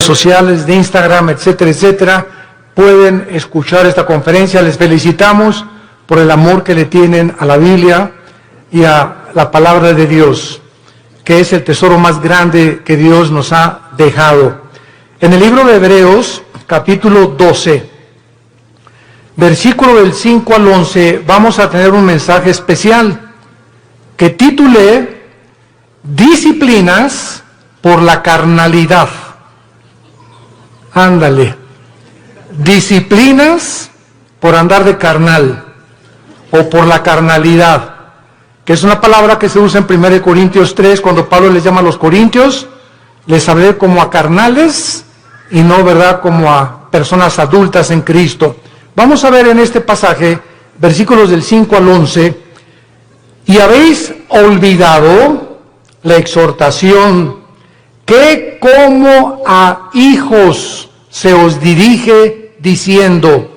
sociales, de Instagram, etcétera, etcétera, pueden escuchar esta conferencia. Les felicitamos por el amor que le tienen a la Biblia y a la palabra de Dios, que es el tesoro más grande que Dios nos ha dejado. En el libro de Hebreos, capítulo 12, versículo del 5 al 11, vamos a tener un mensaje especial que titulé Disciplinas por la carnalidad. Ándale. Disciplinas por andar de carnal o por la carnalidad, que es una palabra que se usa en 1 Corintios 3, cuando Pablo les llama a los corintios, les hablé como a carnales y no, ¿verdad?, como a personas adultas en Cristo. Vamos a ver en este pasaje, versículos del 5 al 11, y habéis olvidado la exhortación que como a hijos se os dirige diciendo,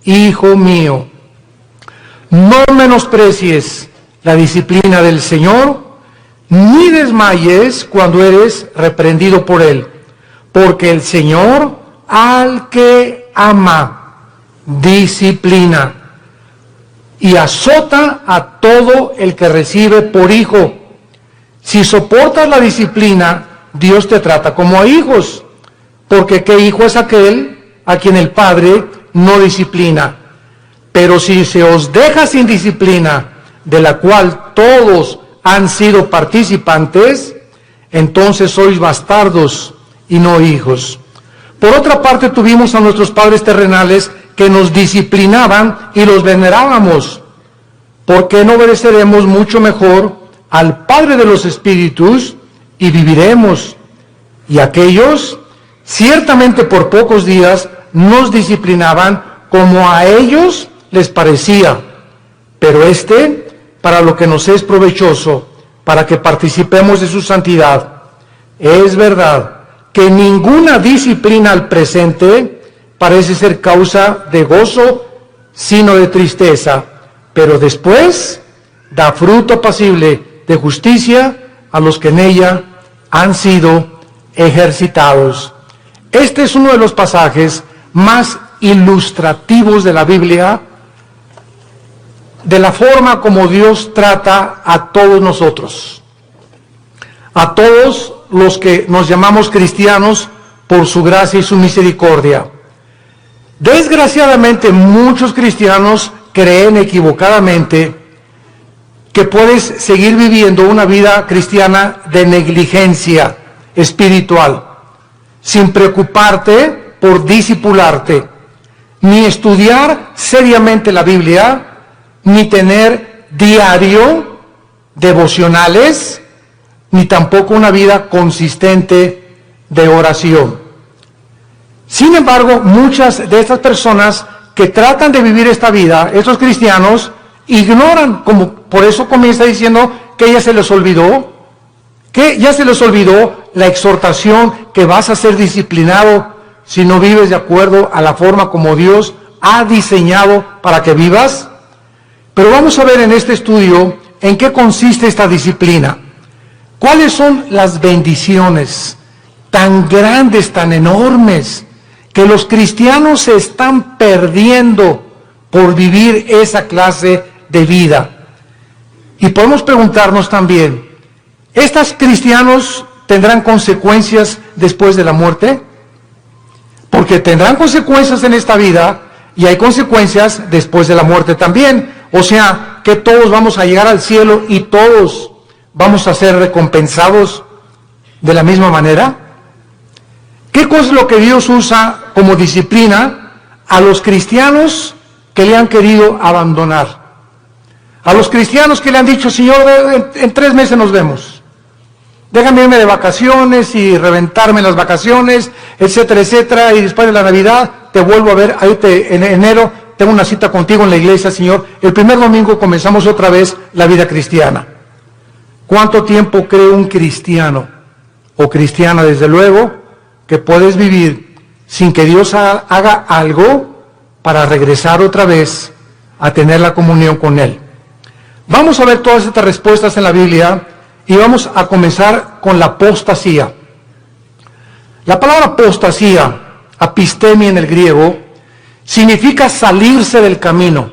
hijo mío, no menosprecies la disciplina del Señor, ni desmayes cuando eres reprendido por Él, porque el Señor al que ama disciplina y azota a todo el que recibe por hijo. Si soportas la disciplina, Dios te trata como a hijos, porque ¿qué hijo es aquel a quien el Padre no disciplina? Pero si se os deja sin disciplina, de la cual todos han sido participantes, entonces sois bastardos y no hijos. Por otra parte, tuvimos a nuestros padres terrenales que nos disciplinaban y los venerábamos. ¿Por qué no obedeceremos mucho mejor al Padre de los Espíritus y viviremos? Y aquellos, ciertamente por pocos días, nos disciplinaban como a ellos les parecía, pero para lo que nos es provechoso, para que participemos de su santidad. Es verdad que ninguna disciplina al presente parece ser causa de gozo, sino de tristeza, pero después da fruto apacible de justicia a los que en ella han sido ejercitados. Este es uno de los pasajes más ilustrativos de la Biblia, de la forma como Dios trata a todos nosotros, a todos los que nos llamamos cristianos por su gracia y su misericordia. Desgraciadamente, muchos cristianos creen equivocadamente que puedes seguir viviendo una vida cristiana de negligencia espiritual, sin preocuparte por discipularte, ni estudiar seriamente la Biblia, ni tener diario devocionales, ni tampoco una vida consistente de oración. Sin embargo, muchas de estas personas que tratan de vivir esta vida, estos cristianos, ignoran, como por eso comienza diciendo que ya se les olvidó la exhortación que vas a ser disciplinado si no vives de acuerdo a la forma como Dios ha diseñado para que vivas. Pero vamos a ver en este estudio en qué consiste esta disciplina. ¿Cuáles son las bendiciones tan grandes, tan enormes, que los cristianos se están perdiendo por vivir esa clase de vida? Y podemos preguntarnos también, ¿estos cristianos tendrán consecuencias después de la muerte? Porque tendrán consecuencias en esta vida y hay consecuencias después de la muerte también. O sea, que todos vamos a llegar al cielo y todos vamos a ser recompensados de la misma manera. ¿Qué cosa es lo que Dios usa como disciplina a los cristianos que le han querido abandonar? A los cristianos que le han dicho, Señor, en 3 meses nos vemos. Déjame irme de vacaciones y reventarme las vacaciones, etcétera, etcétera, y después de la Navidad te vuelvo a ver, ahí en enero tengo una cita contigo en la iglesia, Señor. El primer domingo comenzamos otra vez la vida cristiana. ¿Cuánto tiempo cree un cristiano o cristiana, desde luego, que puedes vivir sin que Dios haga algo para regresar otra vez a tener la comunión con Él? Vamos a ver todas estas respuestas en la Biblia y vamos a comenzar con la apostasía. La palabra apostasía, apistemia en el griego, significa salirse del camino,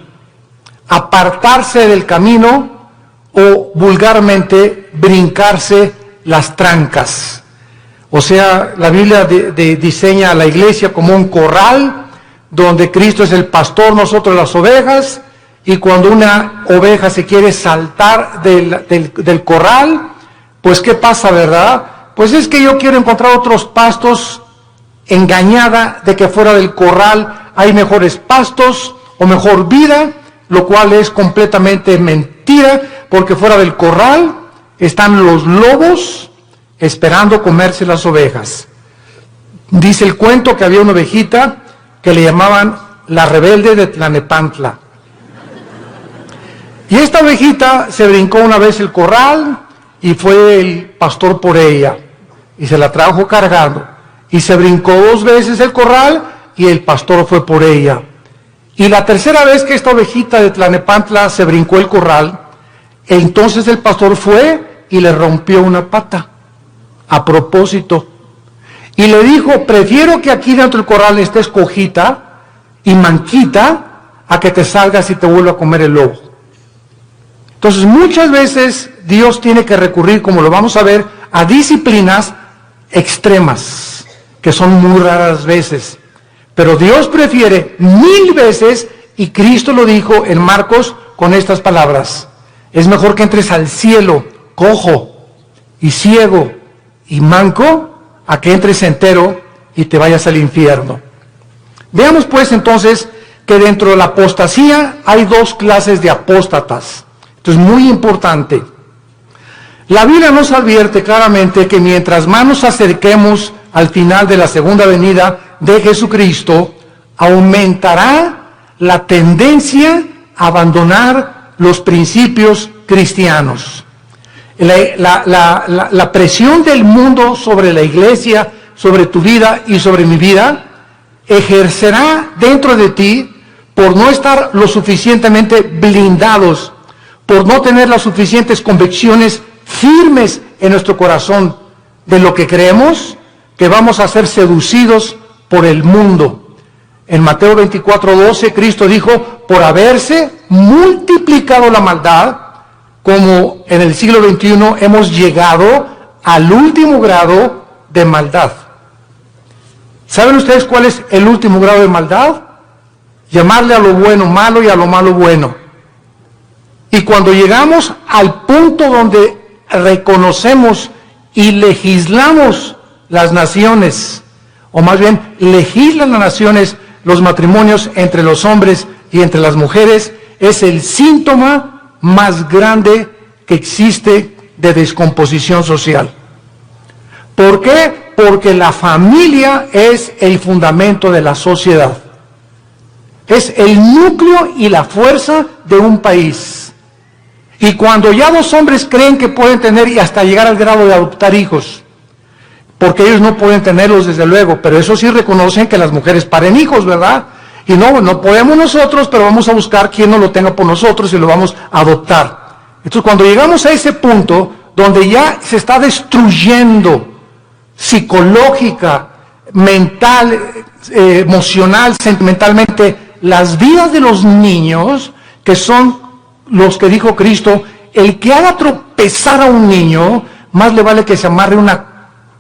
apartarse del camino o vulgarmente brincarse las trancas. O sea, la Biblia diseña a la iglesia como un corral donde Cristo es el pastor, nosotros las ovejas, y cuando una oveja se quiere saltar del corral, pues ¿qué pasa, verdad? Pues es que yo quiero encontrar otros pastos, engañada de que fuera del corral hay mejores pastos o mejor vida, lo cual es completamente mentira, porque fuera del corral están los lobos esperando comerse las ovejas. Dice el cuento que había una ovejita que le llamaban la rebelde de Tlanepantla. Y esta ovejita se brincó una vez el corral y fue el pastor por ella y se la trajo cargando. Y se brincó 2 veces el corral y el pastor fue por ella. Y la tercera vez que esta ovejita de Tlanepantla se brincó el corral, entonces el pastor fue y le rompió una pata a propósito. Y le dijo, prefiero que aquí dentro del corral estés cojita y manquita a que te salgas y te vuelva a comer el lobo. Entonces muchas veces Dios tiene que recurrir, como lo vamos a ver, a disciplinas extremas, que son muy raras veces. Pero Dios prefiere 1000 veces, y Cristo lo dijo en Marcos con estas palabras: es mejor que entres al cielo cojo y ciego y manco, a que entres entero y te vayas al infierno. Veamos pues entonces que dentro de la apostasía hay 2 clases de apóstatas. Esto es muy importante. La Biblia nos advierte claramente que mientras más nos acerquemos al final de la segunda venida de Jesucristo, aumentará la tendencia a abandonar los principios cristianos. La presión del mundo sobre la iglesia, sobre tu vida y sobre mi vida, ejercerá dentro de ti por no estar lo suficientemente blindados, por no tener las suficientes convicciones firmes en nuestro corazón de lo que creemos, que vamos a ser seducidos por el mundo. En Mateo 24:12, Cristo dijo, por haberse multiplicado la maldad, como en el siglo XXI hemos llegado al último grado de maldad. ¿Saben ustedes cuál es el último grado de maldad? Llamarle a lo bueno malo y a lo malo bueno. Y cuando llegamos al punto donde reconocemos y legislamos las naciones, o más bien legislan las naciones los matrimonios entre los hombres y entre las mujeres, es el síntoma más grande que existe de descomposición social. ¿Por qué? Porque la familia es el fundamento de la sociedad. Es el núcleo y la fuerza de un país. Y cuando ya 2 hombres creen que pueden tener y hasta llegar al grado de adoptar hijos, porque ellos no pueden tenerlos desde luego, pero eso sí reconocen que las mujeres paren hijos, ¿verdad? Y no podemos nosotros, pero vamos a buscar quien no lo tenga por nosotros y lo vamos a adoptar. Entonces cuando llegamos a ese punto donde ya se está destruyendo psicológica, mental, emocional, sentimentalmente, las vidas de los niños, que son los que dijo Cristo, el que haga tropezar a un niño, más le vale que se amarre una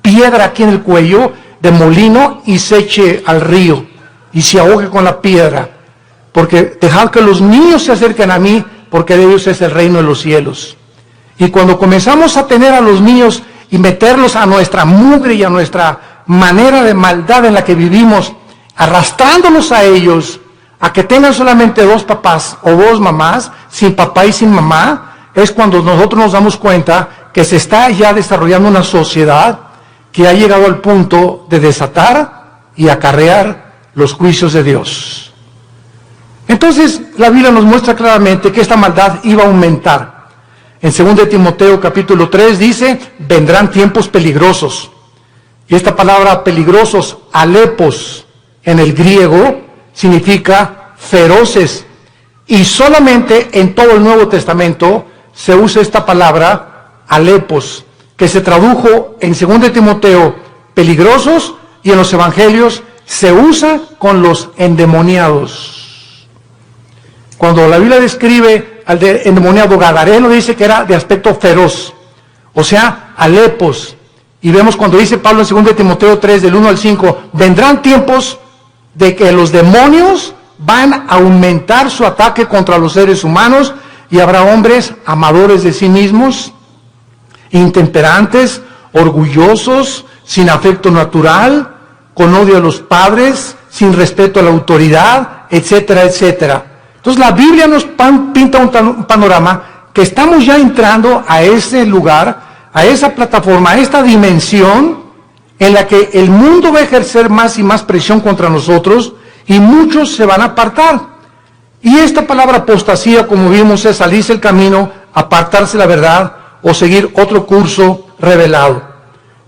piedra aquí en el cuello de molino y se eche al río y se ahogue con la piedra, porque dejad que los niños se acerquen a mí, porque de ellos es el reino de los cielos. Y cuando comenzamos a tener a los niños y meterlos a nuestra mugre y a nuestra manera de maldad en la que vivimos, arrastrándolos a ellos, a que tengan solamente 2 papás o 2 mamás, sin papá y sin mamá, es cuando nosotros nos damos cuenta que se está ya desarrollando una sociedad que ha llegado al punto de desatar y acarrear los juicios de Dios. Entonces, la Biblia nos muestra claramente que esta maldad iba a aumentar. En 2 Timoteo capítulo 3 dice, vendrán tiempos peligrosos. Y esta palabra peligrosos, alepos, en el griego, significa feroces. Y solamente en todo el Nuevo Testamento se usa esta palabra, alepos, que se tradujo en 2 Timoteo, peligrosos, y en los evangelios se usa con los endemoniados. Cuando la Biblia describe al endemoniado gadareno, dice que era de aspecto feroz, o sea, alepos. Y vemos cuando dice Pablo en 2 Timoteo 3, del 1 al 5, vendrán tiempos de que los demonios van a aumentar su ataque contra los seres humanos, y habrá hombres amadores de sí mismos, intemperantes, orgullosos, sin afecto natural, con odio a los padres, sin respeto a la autoridad, etcétera, etcétera. Entonces la Biblia nos pinta un panorama que estamos ya entrando a ese lugar, a esa plataforma, a esta dimensión en la que el mundo va a ejercer más y más presión contra nosotros y muchos se van a apartar. Y esta palabra apostasía, como vimos, es salirse el camino, apartarse de la verdad o seguir otro curso revelado.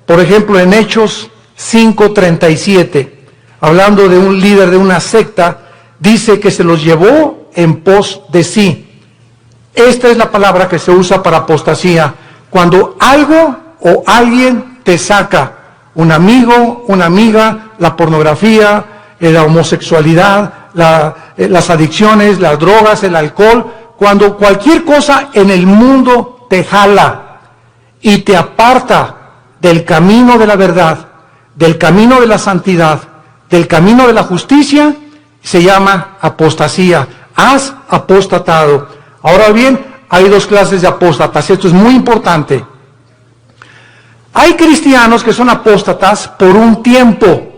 Por ejemplo, en Hechos 5:37, hablando de un líder de una secta, dice que se los llevó en pos de sí. Esta es la palabra que se usa para apostasía, cuando algo o alguien te saca, un amigo, una amiga, la pornografía, la homosexualidad, las adicciones, las drogas, el alcohol, cuando cualquier cosa en el mundo te jala y te aparta del camino de la verdad, del camino de la santidad, del camino de la justicia, se llama apostasía. Has apostatado. Ahora bien, hay dos clases de apóstatas. Esto es muy importante. Hay cristianos que son apóstatas por un tiempo.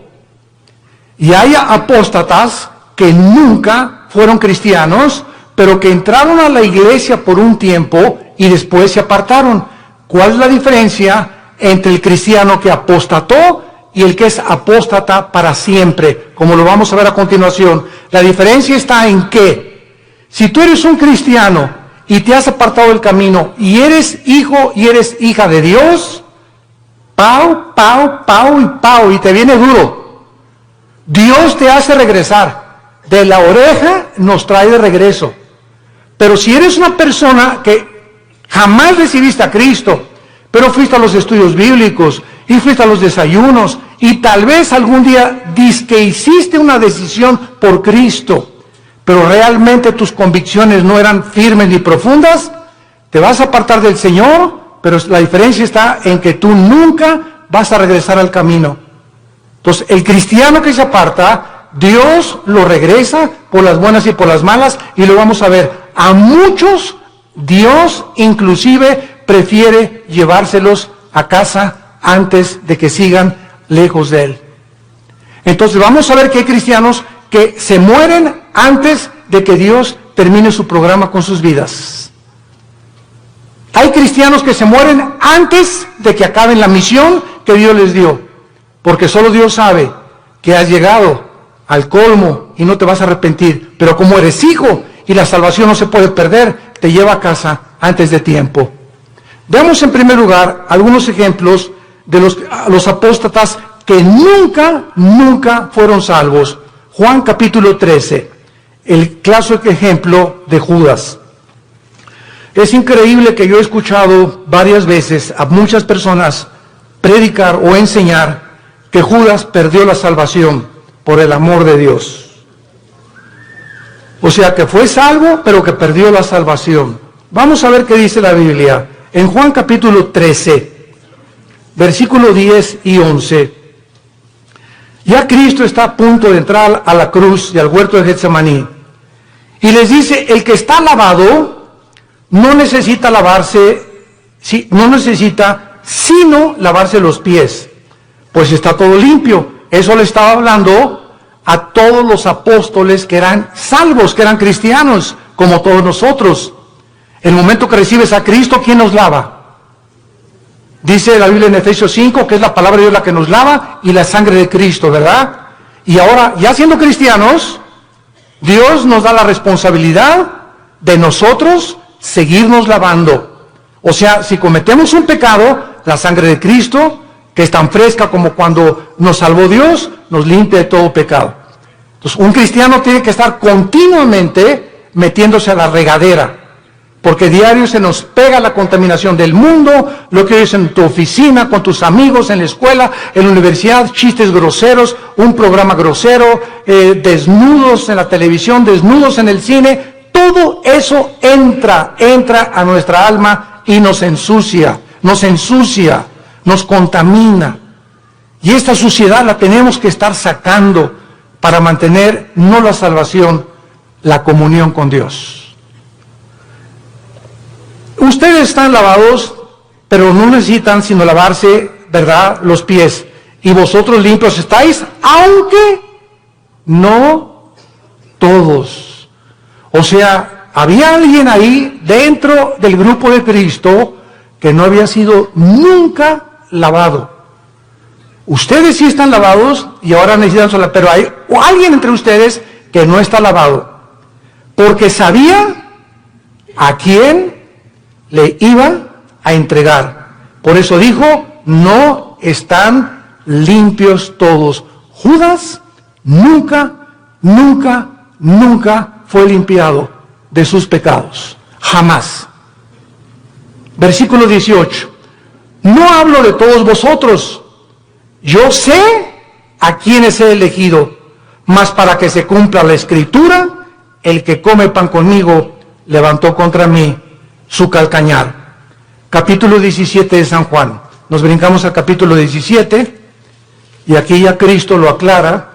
Y hay apóstatas que nunca fueron cristianos, pero que entraron a la iglesia por un tiempo y después se apartaron. ¿Cuál es la diferencia entre el cristiano que apostató y el que es apóstata para siempre? Como lo vamos a ver a continuación. La diferencia está en que, si tú eres un cristiano y te has apartado del camino y eres hijo y eres hija de Dios, pau, pau, pau y pau, y te viene duro. Dios te hace regresar. De la oreja nos trae de regreso. Pero si eres una persona que jamás recibiste a Cristo, pero fuiste a los estudios bíblicos y fuiste a los desayunos y tal vez algún día que hiciste una decisión por Cristo, pero realmente tus convicciones no eran firmes ni profundas, te vas a apartar del Señor, pero la diferencia está en que tú nunca vas a regresar al camino. Entonces, el cristiano que se aparta, Dios lo regresa por las buenas y por las malas, y lo vamos a ver. A muchos, Dios inclusive prefiere llevárselos a casa antes de que sigan lejos de Él. Entonces, vamos a ver que hay cristianos que se mueren antes de que Dios termine su programa con sus vidas. Hay cristianos que se mueren antes de que acaben la misión que Dios les dio. Porque solo Dios sabe que has llegado al colmo y no te vas a arrepentir. Pero como eres hijo y la salvación no se puede perder, te lleva a casa antes de tiempo. Veamos en primer lugar algunos ejemplos de los apóstatas que nunca fueron salvos. Juan capítulo 13, el clásico ejemplo de Judas. Es increíble que yo he escuchado varias veces a muchas personas predicar o enseñar que Judas perdió la salvación por el amor de Dios. O sea, que fue salvo, pero que perdió la salvación. Vamos a ver qué dice la Biblia. En Juan capítulo 13, versículo 10 y 11. Ya Cristo está a punto de entrar a la cruz y al huerto de Getsemaní. Y les dice, el que está lavado no necesita sino lavarse los pies, pues está todo limpio. Eso le estaba hablando a todos los apóstoles que eran salvos, que eran cristianos, como todos nosotros. El momento que recibes a Cristo, ¿quién nos lava? Dice la Biblia en Efesios 5, que es la palabra de Dios la que nos lava, y la sangre de Cristo, ¿verdad? Y ahora, ya siendo cristianos, Dios nos da la responsabilidad de nosotros seguirnos lavando. O sea, si cometemos un pecado, la sangre de Cristo, que es tan fresca como cuando nos salvó Dios, nos limpia de todo pecado. Entonces, un cristiano tiene que estar continuamente metiéndose a la regadera. porque diario se nos pega la contaminación del mundo, lo que oyes en tu oficina, con tus amigos, en la escuela, en la universidad, chistes groseros, un programa grosero, desnudos en la televisión, desnudos en el cine. Todo eso entra a nuestra alma y nos ensucia, nos contamina. Y esta suciedad la tenemos que estar sacando para mantener no la salvación, la comunión con Dios. Ustedes están lavados, pero no necesitan sino lavarse, ¿verdad?, los pies. Y vosotros limpios estáis, aunque no todos. O sea, había alguien ahí dentro del grupo de Cristo que no había sido nunca lavado. Ustedes sí están lavados y ahora necesitan sola, pero hay alguien entre ustedes que no está lavado, porque sabía a quién le iba a entregar. Por eso dijo, no están limpios todos. Judas nunca fue limpiado de sus pecados. Jamás. Versículo 18. No hablo de todos vosotros. Yo sé a quienes he elegido, mas para que se cumpla la escritura, el que come pan conmigo levantó contra mí su calcañar. Capítulo 17 de San Juan. Nos brincamos al capítulo 17 y aquí ya Cristo lo aclara,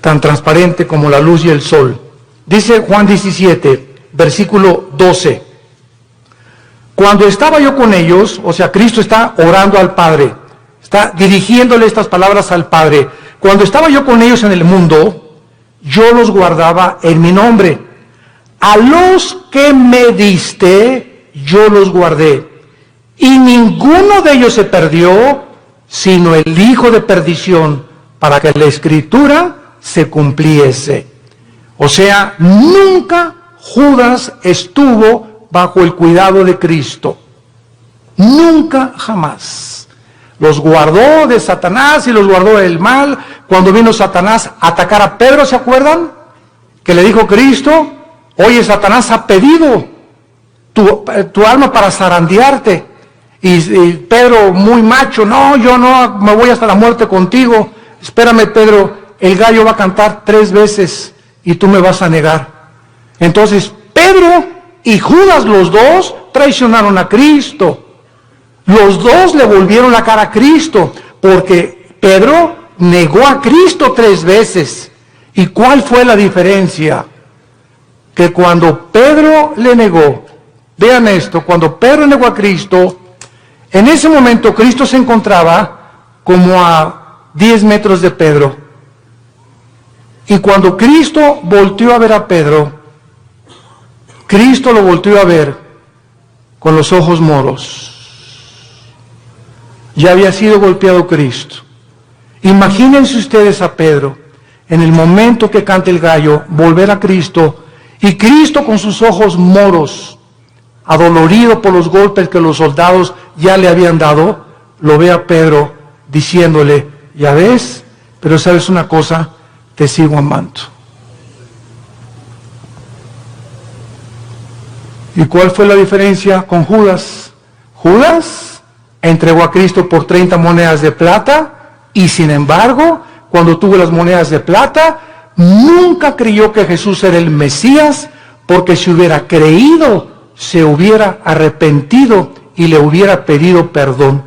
tan transparente como la luz y el sol. Dice Juan 17, versículo 12. Cuando estaba yo con ellos, o sea, Cristo está orando al Padre, está dirigiéndole estas palabras al Padre. Cuando estaba yo con ellos en el mundo, yo los guardaba en mi nombre. A los que me diste, yo los guardé. Y ninguno de ellos se perdió, sino el hijo de perdición, para que la escritura se cumpliese. O sea, nunca Judas estuvo bajo el cuidado de Cristo. Nunca, jamás. Los guardó de Satanás y los guardó del mal. Cuando vino Satanás a atacar a Pedro, ¿se acuerdan? Que le dijo Cristo, oye, Satanás ha pedido tu alma para zarandearte. Y Pedro, muy macho, no, yo no me voy hasta la muerte contigo. Espérame, Pedro, el gallo va a cantar 3 veces y tú me vas a negar. Entonces, Pedro y Judas, los dos, traicionaron a Cristo. Los dos le volvieron la cara a Cristo, porque Pedro negó a Cristo 3 veces. ¿Y cuál fue la diferencia? Que cuando Pedro le negó, vean esto, cuando Pedro negó a Cristo, en ese momento Cristo se encontraba como a 10 metros de Pedro. Y cuando Cristo volteó a ver a Pedro, Cristo lo volteó a ver con los ojos moros. Ya había sido golpeado Cristo. Imagínense ustedes a Pedro, en el momento que canta el gallo, volver a Cristo, y Cristo con sus ojos moros, adolorido por los golpes que los soldados ya le habían dado, lo ve a Pedro diciéndole, ya ves, pero sabes una cosa, te sigo amando. ¿Y cuál fue la diferencia con Judas? Judas entregó a Cristo por 30 monedas de plata y sin embargo, cuando tuvo las monedas de plata, nunca creyó que Jesús era el Mesías, porque si hubiera creído, se hubiera arrepentido y le hubiera pedido perdón.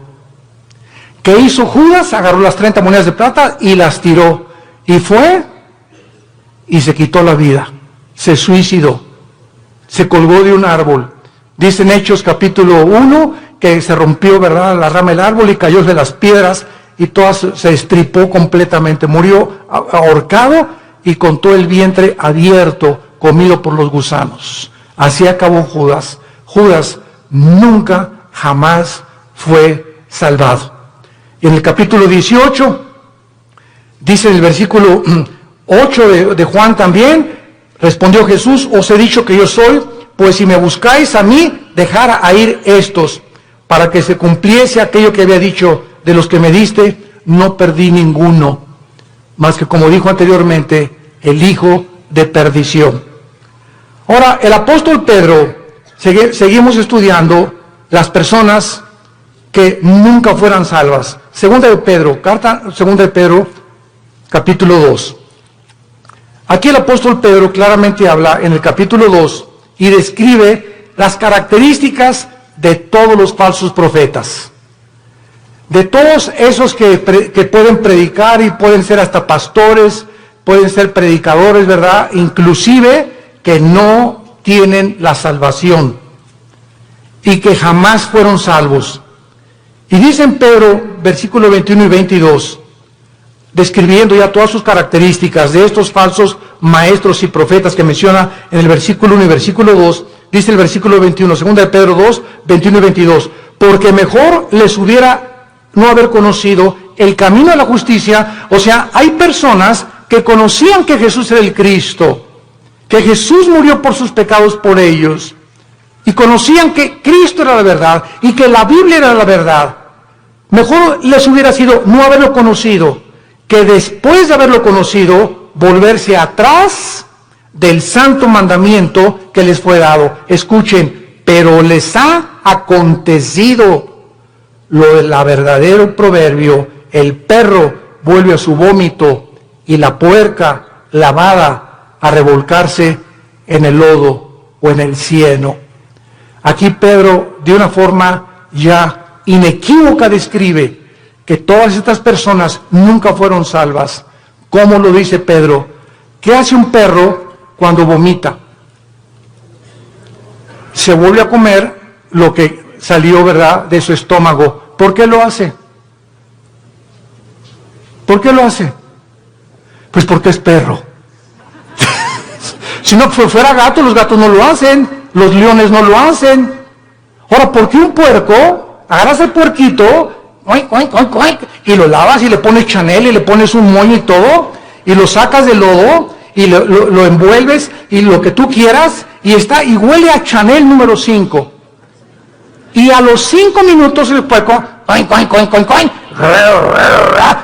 ¿Qué hizo Judas? Agarró las 30 monedas de plata y las tiró. Y fue y se quitó la vida. Se suicidó. Se colgó de un árbol. Dice en Hechos capítulo 1 que se rompió, ¿verdad?, la rama del árbol y cayó de las piedras y todas se estripó completamente. Murió ahorcado y con todo el vientre abierto, comido por los gusanos. Así acabó Judas. Judas nunca, jamás fue salvado. Y en el capítulo 18, dice en el versículo 8 de Juan también, respondió Jesús, os he dicho que yo soy, pues si me buscáis a mí, dejara a ir estos, para que se cumpliese aquello que había dicho, de los que me diste, no perdí ninguno, más que como dijo anteriormente, el hijo de perdición. Ahora, el apóstol Pedro, seguimos estudiando las personas que nunca fueran salvas. Segunda de Pedro, capítulo 2. Aquí el apóstol Pedro claramente habla en el capítulo 2 y describe las características de todos los falsos profetas. De todos esos que pueden predicar y pueden ser hasta pastores, pueden ser predicadores, ¿verdad? Inclusive que no tienen la salvación y que jamás fueron salvos. Y dice en Pedro, versículo 21 y 22, describiendo ya todas sus características de estos falsos maestros y profetas que menciona en el versículo 1 y versículo 2, dice el versículo 21, segunda de Pedro 2, 21 y 22, porque mejor les hubiera no haber conocido el camino a la justicia. O sea, hay personas que conocían que Jesús era el Cristo, que Jesús murió por sus pecados por ellos, y conocían que Cristo era la verdad, y que la Biblia era la verdad. Mejor les hubiera sido no haberlo conocido, que después de haberlo conocido, volverse atrás del santo mandamiento que les fue dado. Escuchen, pero les ha acontecido lo del verdadero proverbio: el perro vuelve a su vómito y la puerca lavada a revolcarse en el lodo o en el cieno. Aquí Pedro, de una forma ya inequívoca, describe que todas estas personas nunca fueron salvas. ¿Cómo lo dice Pedro? ¿Qué hace un perro cuando vomita? Se vuelve a comer lo que salió, ¿verdad?, de su estómago. ¿Por qué lo hace? ¿Por qué lo hace? Pues porque es perro. Si no fuera gato, los gatos no lo hacen, los leones no lo hacen. Ahora, ¿por qué un puerco? Agarras el puerquito, y lo lavas y le pones Chanel y le pones un moño y todo, y lo sacas del lodo y lo envuelves y lo que tú quieras, y huele a Chanel número 5. Y a los 5 minutos el puerco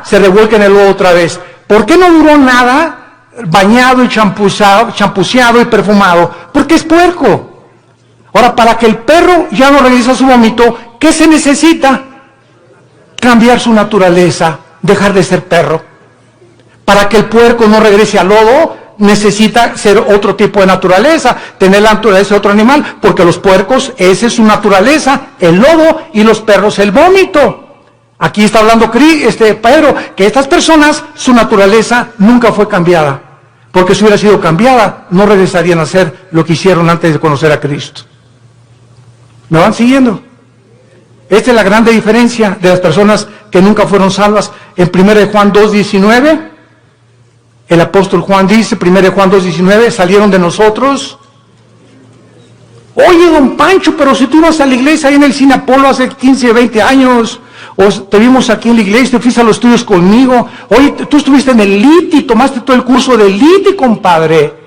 se revuelca en el lodo otra vez. ¿Por qué no duró nada bañado y champuceado y perfumado? Porque es puerco. Ahora, para que el perro ya no regrese a su vómito, ¿qué se necesita? Cambiar su naturaleza, dejar de ser perro. Para que el puerco no regrese al lodo, necesita ser otro tipo de naturaleza, tener la naturaleza de otro animal, porque los puercos, esa es su naturaleza, el lodo, y los perros el vómito. Aquí está hablando Pedro, que estas personas, su naturaleza nunca fue cambiada, porque si hubiera sido cambiada, no regresarían a ser lo que hicieron antes de conocer a Cristo. ¿Me van siguiendo? Esta es la grande diferencia de las personas que nunca fueron salvas. En 1 Juan 2:19, el apóstol Juan dice, 1 Juan 2:19, salieron de nosotros. Oye, don Pancho, pero si tú ibas a la iglesia ahí en el Cine Apolo hace 15, 20 años, o te vimos aquí en la iglesia, te fuiste a los estudios conmigo, oye, tú estuviste en el LITI, tomaste todo el curso del LITI, compadre,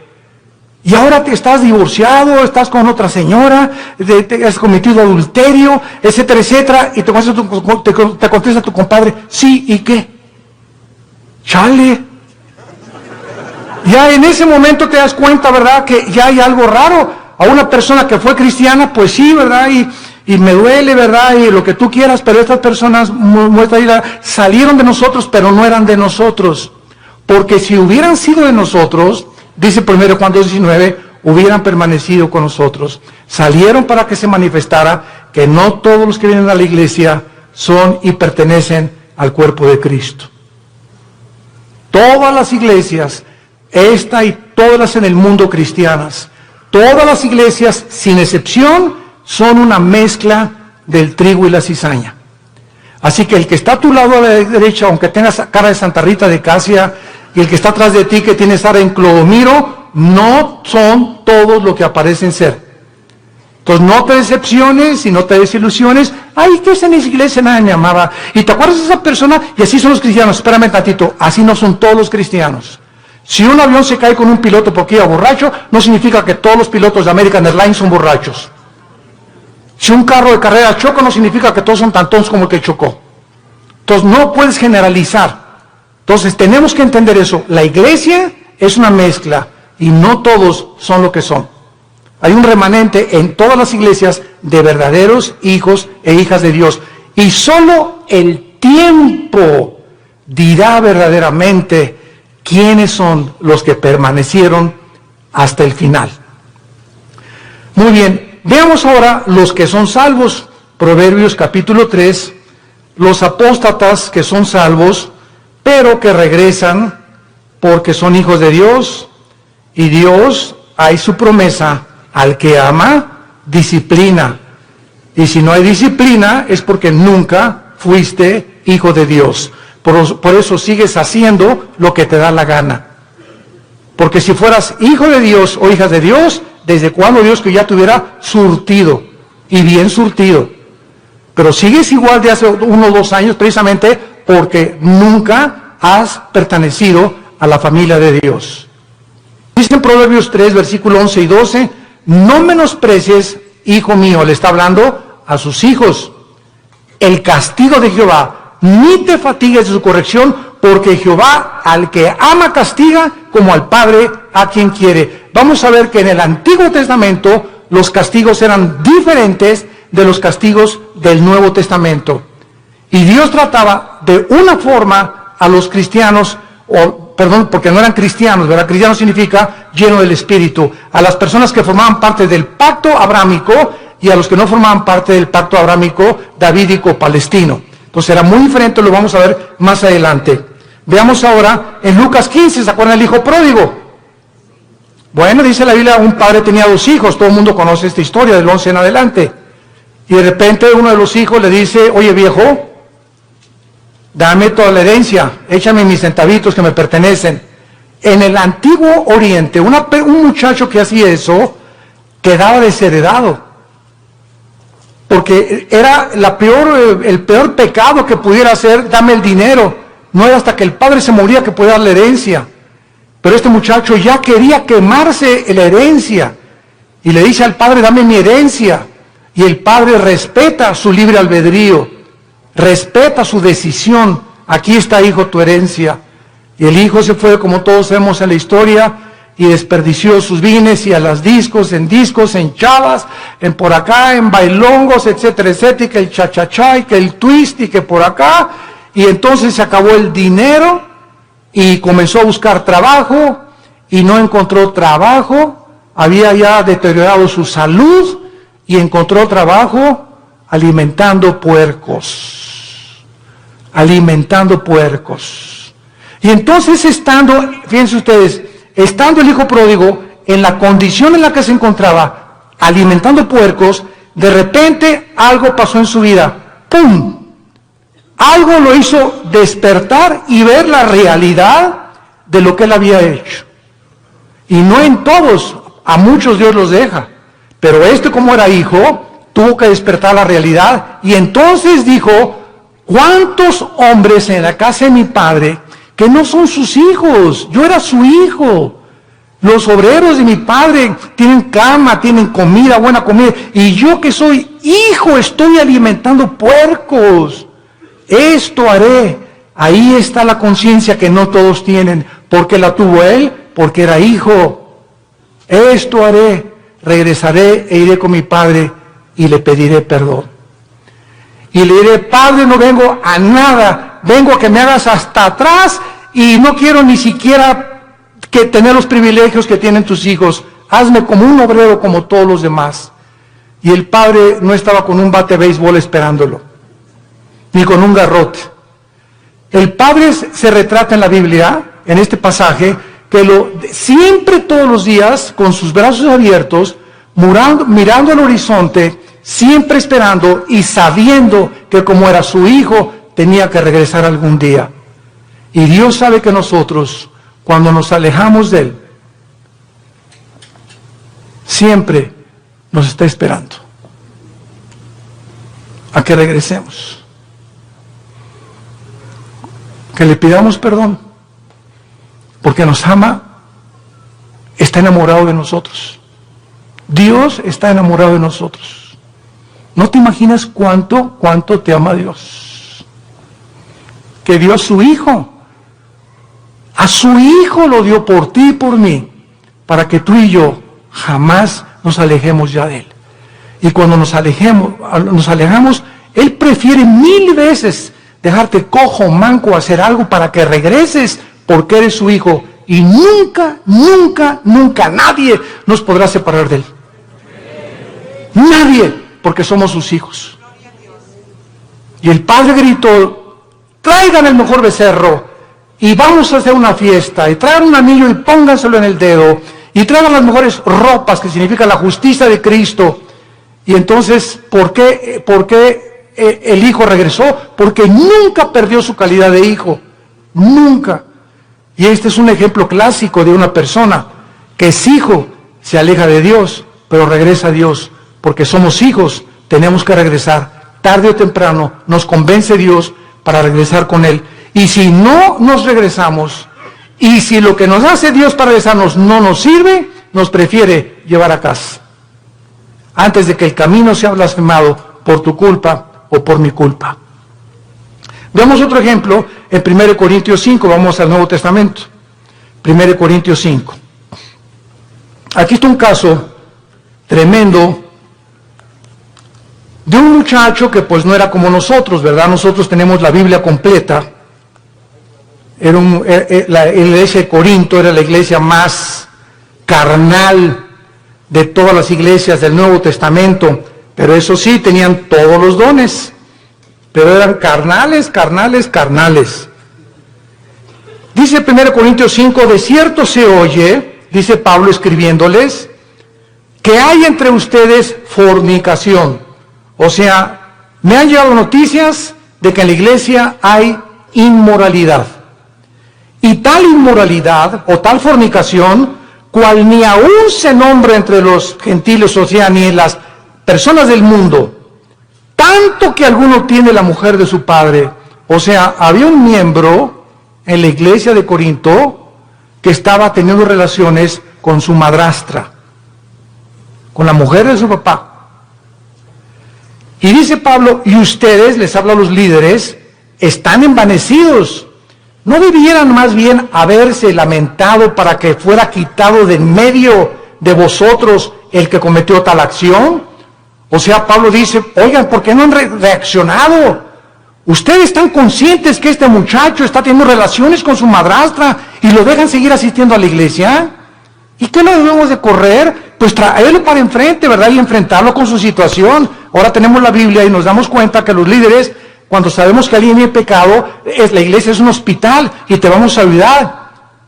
y ahora te estás divorciado, estás con otra señora, te has cometido adulterio, etcétera, etcétera, y te contesta tu compadre, sí, ¿y qué? Chale. Ya en ese momento te das cuenta, ¿verdad?, que ya hay algo raro. A una persona que fue cristiana, pues sí, ¿verdad?, y me duele, ¿verdad?, y lo que tú quieras, pero estas personas salieron de nosotros, pero no eran de nosotros. Porque si hubieran sido de nosotros, dice 1 Juan 2:19, hubieran permanecido con nosotros. Salieron para que se manifestara que no todos los que vienen a la iglesia son y pertenecen al cuerpo de Cristo. Todas las iglesias, esta y todas las en el mundo cristianas, todas las iglesias, sin excepción, son una mezcla del trigo y la cizaña. Así que el que está a tu lado a la derecha, aunque tengas cara de Santa Rita de Casia, y el que está atrás de ti, que tiene cara en Clodomiro, no son todos lo que aparecen ser. Entonces no te decepciones y no te desilusiones. Ay, que esa en esa iglesia nadie me amaba. Y te acuerdas de esa persona, y así son los cristianos. Espérame tantito, así no son todos los cristianos. Si un avión se cae con un piloto porque iba borracho, no significa que todos los pilotos de American Airlines son borrachos. Si un carro de carrera choca, no significa que todos son tan tontos como el que chocó. Entonces no puedes generalizar. Entonces tenemos que entender eso. La iglesia es una mezcla y no todos son lo que son. Hay un remanente en todas las iglesias de verdaderos hijos e hijas de Dios. Y solo el tiempo dirá verdaderamente quiénes son los que permanecieron hasta el final. Muy bien, veamos ahora los que son salvos. Proverbios capítulo 3, los apóstatas que son salvos, pero que regresan porque son hijos de Dios, y Dios, hay su promesa, al que ama, disciplina. Y si no hay disciplina, es porque nunca fuiste hijo de Dios. Por eso sigues haciendo lo que te da la gana. Porque si fueras hijo de Dios o hija de Dios, ¿desde cuándo Dios que ya te hubiera surtido? Y bien surtido. Pero sigues igual de hace 1 o 2 años, precisamente porque nunca has pertenecido a la familia de Dios. Dice en Proverbios 3, versículo 11 y 12, no menosprecies, hijo mío, le está hablando a sus hijos, el castigo de Jehová, ni te fatigues de su corrección, porque Jehová al que ama castiga, como al padre a quien quiere. Vamos a ver que en el Antiguo Testamento los castigos eran diferentes de los castigos del Nuevo Testamento. Y Dios trataba de una forma a los cristianos, porque no eran cristianos, ¿verdad? Cristiano significa lleno del Espíritu. A las personas que formaban parte del pacto abrámico y a los que no formaban parte del pacto abrámico davídico palestino. Entonces era muy diferente, lo vamos a ver más adelante. Veamos ahora en Lucas 15, ¿se acuerdan del hijo pródigo? Bueno, dice la Biblia, un padre tenía 2 hijos, todo el mundo conoce esta historia del 11 en adelante. Y de repente uno de los hijos le dice, oye viejo, dame toda la herencia, échame mis centavitos que me pertenecen. En el antiguo Oriente, un muchacho que hacía eso, quedaba desheredado. Porque era el peor pecado que pudiera hacer, dame el dinero. No era hasta que el padre se moría que podía dar la herencia. Pero este muchacho ya quería quemarse la herencia. Y le dice al padre, dame mi herencia. Y el padre respeta su libre albedrío. Respeta su decisión. Aquí está, hijo, tu herencia. Y el hijo se fue, como todos sabemos en la historia, y desperdició sus bienes y a las discos, en chavas, en por acá, en bailongos, etcétera, etcétera, y que el cha-cha-cha, y que el twist, y que por acá. Y entonces se acabó el dinero y comenzó a buscar trabajo y no encontró trabajo. Había ya deteriorado su salud y encontró trabajo alimentando puercos. Alimentando puercos. Y entonces fíjense ustedes, estando el hijo pródigo en la condición en la que se encontraba, alimentando puercos, de repente algo pasó en su vida. ¡Pum! Algo lo hizo despertar y ver la realidad de lo que él había hecho. Y no en todos, a muchos Dios los deja. Pero como era hijo, tuvo que despertar la realidad. Y entonces dijo, ¿cuántos hombres en la casa de mi padre que no son sus hijos? Yo era su hijo. Los obreros de mi padre tienen cama, tienen comida, buena comida. Y yo que soy hijo estoy alimentando puercos. Esto haré. Ahí está la conciencia que no todos tienen. Porque la tuvo él, porque era hijo. Esto haré. Regresaré e iré con mi padre y le pediré perdón. Y le diré, padre, no vengo a nada. Vengo a que me hagas hasta atrás y no quiero ni siquiera que tener los privilegios que tienen tus hijos. Hazme como un obrero como todos los demás. Y el padre no estaba con un bate de béisbol esperándolo, ni con un garrote. El padre se retrata en la Biblia, en este pasaje, que siempre todos los días, con sus brazos abiertos, mirando al horizonte, siempre esperando y sabiendo que como era su hijo, tenía que regresar algún día. Y Dios sabe que nosotros, cuando nos alejamos de Él, siempre nos está esperando a que regresemos. Que le pidamos perdón, porque nos ama, está enamorado de nosotros. Dios está enamorado de nosotros. No te imaginas cuánto te ama Dios. Que dio a su Hijo. A su Hijo lo dio por ti y por mí, para que tú y yo jamás nos alejemos ya de Él. Y cuando nos alejamos, Él prefiere 1000 veces dejarte cojo, manco, hacer algo para que regreses, porque eres su hijo. Y nunca, nunca, nunca nadie nos podrá separar de Él. Nadie, porque somos sus hijos. Y el padre gritó: traigan el mejor becerro y vamos a hacer una fiesta, y traigan un anillo y pónganselo en el dedo, y traigan las mejores ropas, que significa la justicia de Cristo. Y entonces, ¿por qué el hijo regresó? Porque nunca perdió su calidad de hijo, nunca. Y este es un ejemplo clásico de una persona que es hijo, se aleja de Dios, pero regresa a Dios, porque somos hijos, tenemos que regresar, tarde o temprano nos convence Dios para regresar con Él. Y si no nos regresamos, y si lo que nos hace Dios para regresarnos no nos sirve, nos prefiere llevar a casa, antes de que el camino sea blasfemado por tu culpa o por mi culpa. Veamos otro ejemplo en 1 Corintios 5, vamos al Nuevo Testamento. 1 Corintios 5. Aquí está un caso tremendo de un muchacho que pues no era como nosotros, ¿verdad? Nosotros tenemos la Biblia completa. La iglesia de Corinto era la iglesia más carnal de todas las iglesias del Nuevo Testamento, pero eso sí, tenían todos los dones, pero eran carnales. Dice 1 Corintios 5, de cierto se oye, dice Pablo escribiéndoles, que hay entre ustedes fornicación. O sea, me han llegado noticias de que en la iglesia hay inmoralidad. Y tal inmoralidad o tal fornicación, cual ni aún se nombra entre los gentiles, o sea, ni en las personas del mundo, tanto que alguno tiene la mujer de su padre. O sea, había un miembro en la iglesia de Corinto que estaba teniendo relaciones con su madrastra, con la mujer de su papá. Y dice Pablo, y ustedes, les habla a los líderes, están envanecidos. ¿No debieran más bien haberse lamentado para que fuera quitado de en medio de vosotros el que cometió tal acción? O sea, Pablo dice, oigan, ¿por qué no han reaccionado? Ustedes están conscientes que este muchacho está teniendo relaciones con su madrastra y lo dejan seguir asistiendo a la iglesia. ¿Y qué lo debemos de correr? Pues traerlo para enfrente, ¿verdad? Y enfrentarlo con su situación. Ahora tenemos la Biblia y nos damos cuenta que los líderes, cuando sabemos que alguien tiene pecado, la iglesia es un hospital y te vamos a ayudar.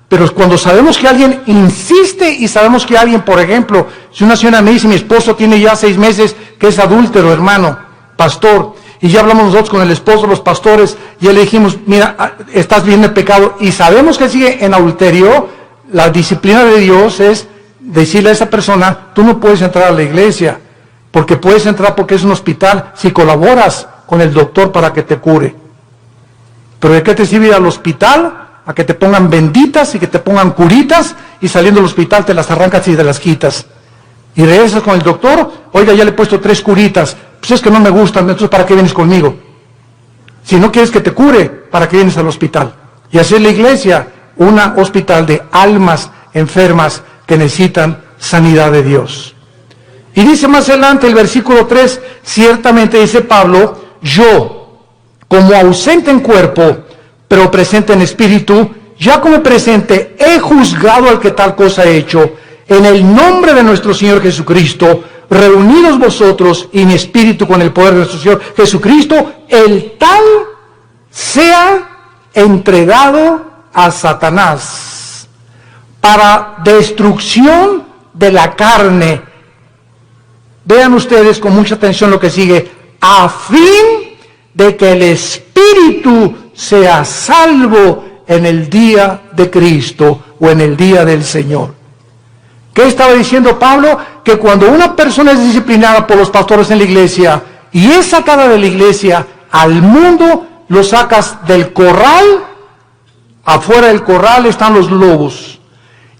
Pero cuando sabemos que alguien insiste y sabemos que alguien, por ejemplo, si una señora me dice, mi esposo tiene ya 6 meses que es adúltero, hermano, pastor, y ya hablamos nosotros con el esposo, los pastores, y ya le dijimos, mira, estás viendo el pecado, y sabemos que sigue en adulterio, la disciplina de Dios es decirle a esa persona, tú no puedes entrar a la iglesia, porque puedes entrar porque es un hospital, si colaboras con el doctor para que te cure. Pero ¿de qué te sirve ir al hospital? A que te pongan benditas y que te pongan curitas, y saliendo del hospital te las arrancas y te las quitas. Y regresas con el doctor, oiga, ya le he puesto 3 curitas, pues es que no me gustan, entonces ¿para qué vienes conmigo? Si no quieres que te cure, ¿para qué vienes al hospital? Y así es la iglesia, un hospital de almas enfermas que necesitan sanidad de Dios. Y dice más adelante el versículo 3, ciertamente dice Pablo, yo, como ausente en cuerpo, pero presente en espíritu, ya como presente he juzgado al que tal cosa ha hecho, en el nombre de nuestro Señor Jesucristo, reunidos vosotros y mi espíritu con el poder de nuestro Señor Jesucristo, el tal sea entregado a Satanás para destrucción de la carne. Vean ustedes con mucha atención lo que sigue, a fin de que el espíritu sea salvo en el día de Cristo o en el día del Señor. ¿Qué estaba diciendo Pablo? Que cuando una persona es disciplinada por los pastores en la iglesia y es sacada de la iglesia al mundo, lo sacas del corral, afuera del corral están los lobos.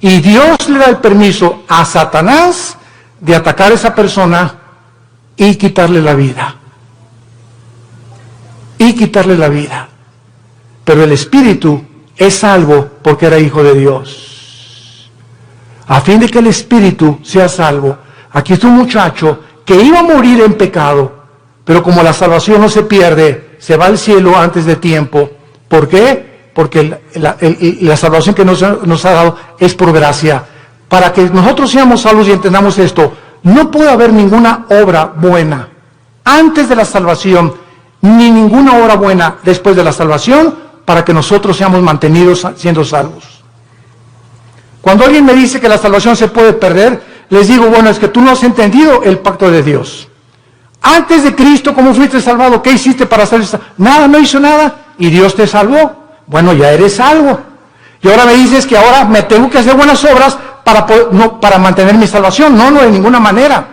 Y Dios le da el permiso a Satanás de atacar a esa persona y quitarle la vida. Y quitarle la vida. Pero el espíritu es salvo porque era hijo de Dios. A fin de que el espíritu sea salvo, Aquí está un muchacho que iba a morir en pecado, pero como la salvación no se pierde, se va al cielo antes de tiempo. ¿Por qué? Porque la salvación que nos ha dado es por gracia. Para que nosotros seamos salvos y entendamos esto, no puede haber ninguna obra buena antes de la salvación, ni ninguna obra buena después de la salvación, para que nosotros seamos mantenidos siendo salvos. Cuando alguien me dice que la salvación se puede perder, les digo, bueno, es que tú no has entendido el pacto de Dios. Antes de Cristo, ¿cómo fuiste salvado? ¿Qué hiciste para ser salvo? Nada, no hizo nada, y Dios te salvó. Bueno, ya eres salvo. Y ahora me dices que ahora me tengo que hacer buenas obras para mantener mi salvación. No, de ninguna manera.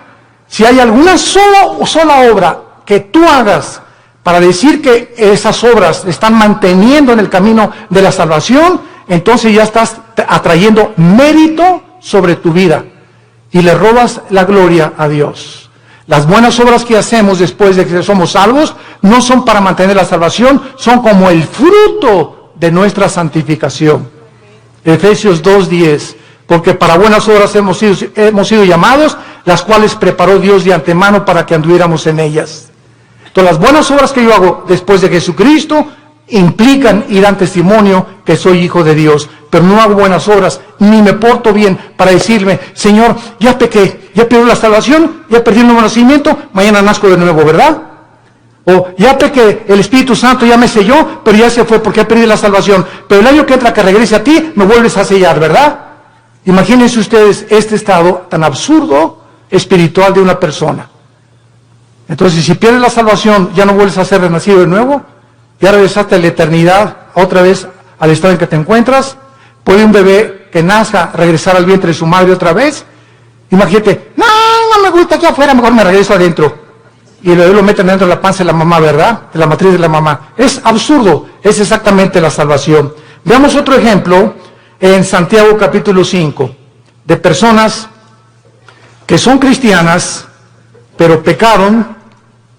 Si hay alguna sola obra que tú hagas para decir que esas obras están manteniendo en el camino de la salvación, entonces ya estás atrayendo mérito sobre tu vida y le robas la gloria a Dios. Las buenas obras que hacemos después de que somos salvos no son para mantener la salvación, son como el fruto de nuestra santificación. Efesios 2:10, porque para buenas obras hemos sido llamados, las cuales preparó Dios de antemano para que anduviéramos en ellas. Entonces, las buenas obras que yo hago después de Jesucristo implican y dan testimonio que soy hijo de Dios, pero no hago buenas obras, ni me porto bien para decirme, Señor, ya pequé, ya perdí la salvación, ya perdí el nuevo nacimiento, mañana nazco de nuevo, ¿verdad? O ya pequé, el Espíritu Santo ya me selló, pero ya se fue porque ya perdí la salvación, pero el año que entra que regrese a ti, me vuelves a sellar, ¿verdad? Imagínense ustedes este estado tan absurdo espiritual de una persona. Entonces, si pierdes la salvación, ya no vuelves a ser renacido de nuevo, ya regresaste a la eternidad, otra vez al estado en que te encuentras. ¿Puede un bebé que nazca regresar al vientre de su madre otra vez? Imagínate, no me gusta aquí afuera, mejor me regreso adentro. Y el bebé lo meten dentro de la panza de la mamá, ¿verdad? De la matriz de la mamá. Es absurdo, es exactamente la salvación. Veamos otro ejemplo en Santiago capítulo 5, de personas que son cristianas, pero pecaron,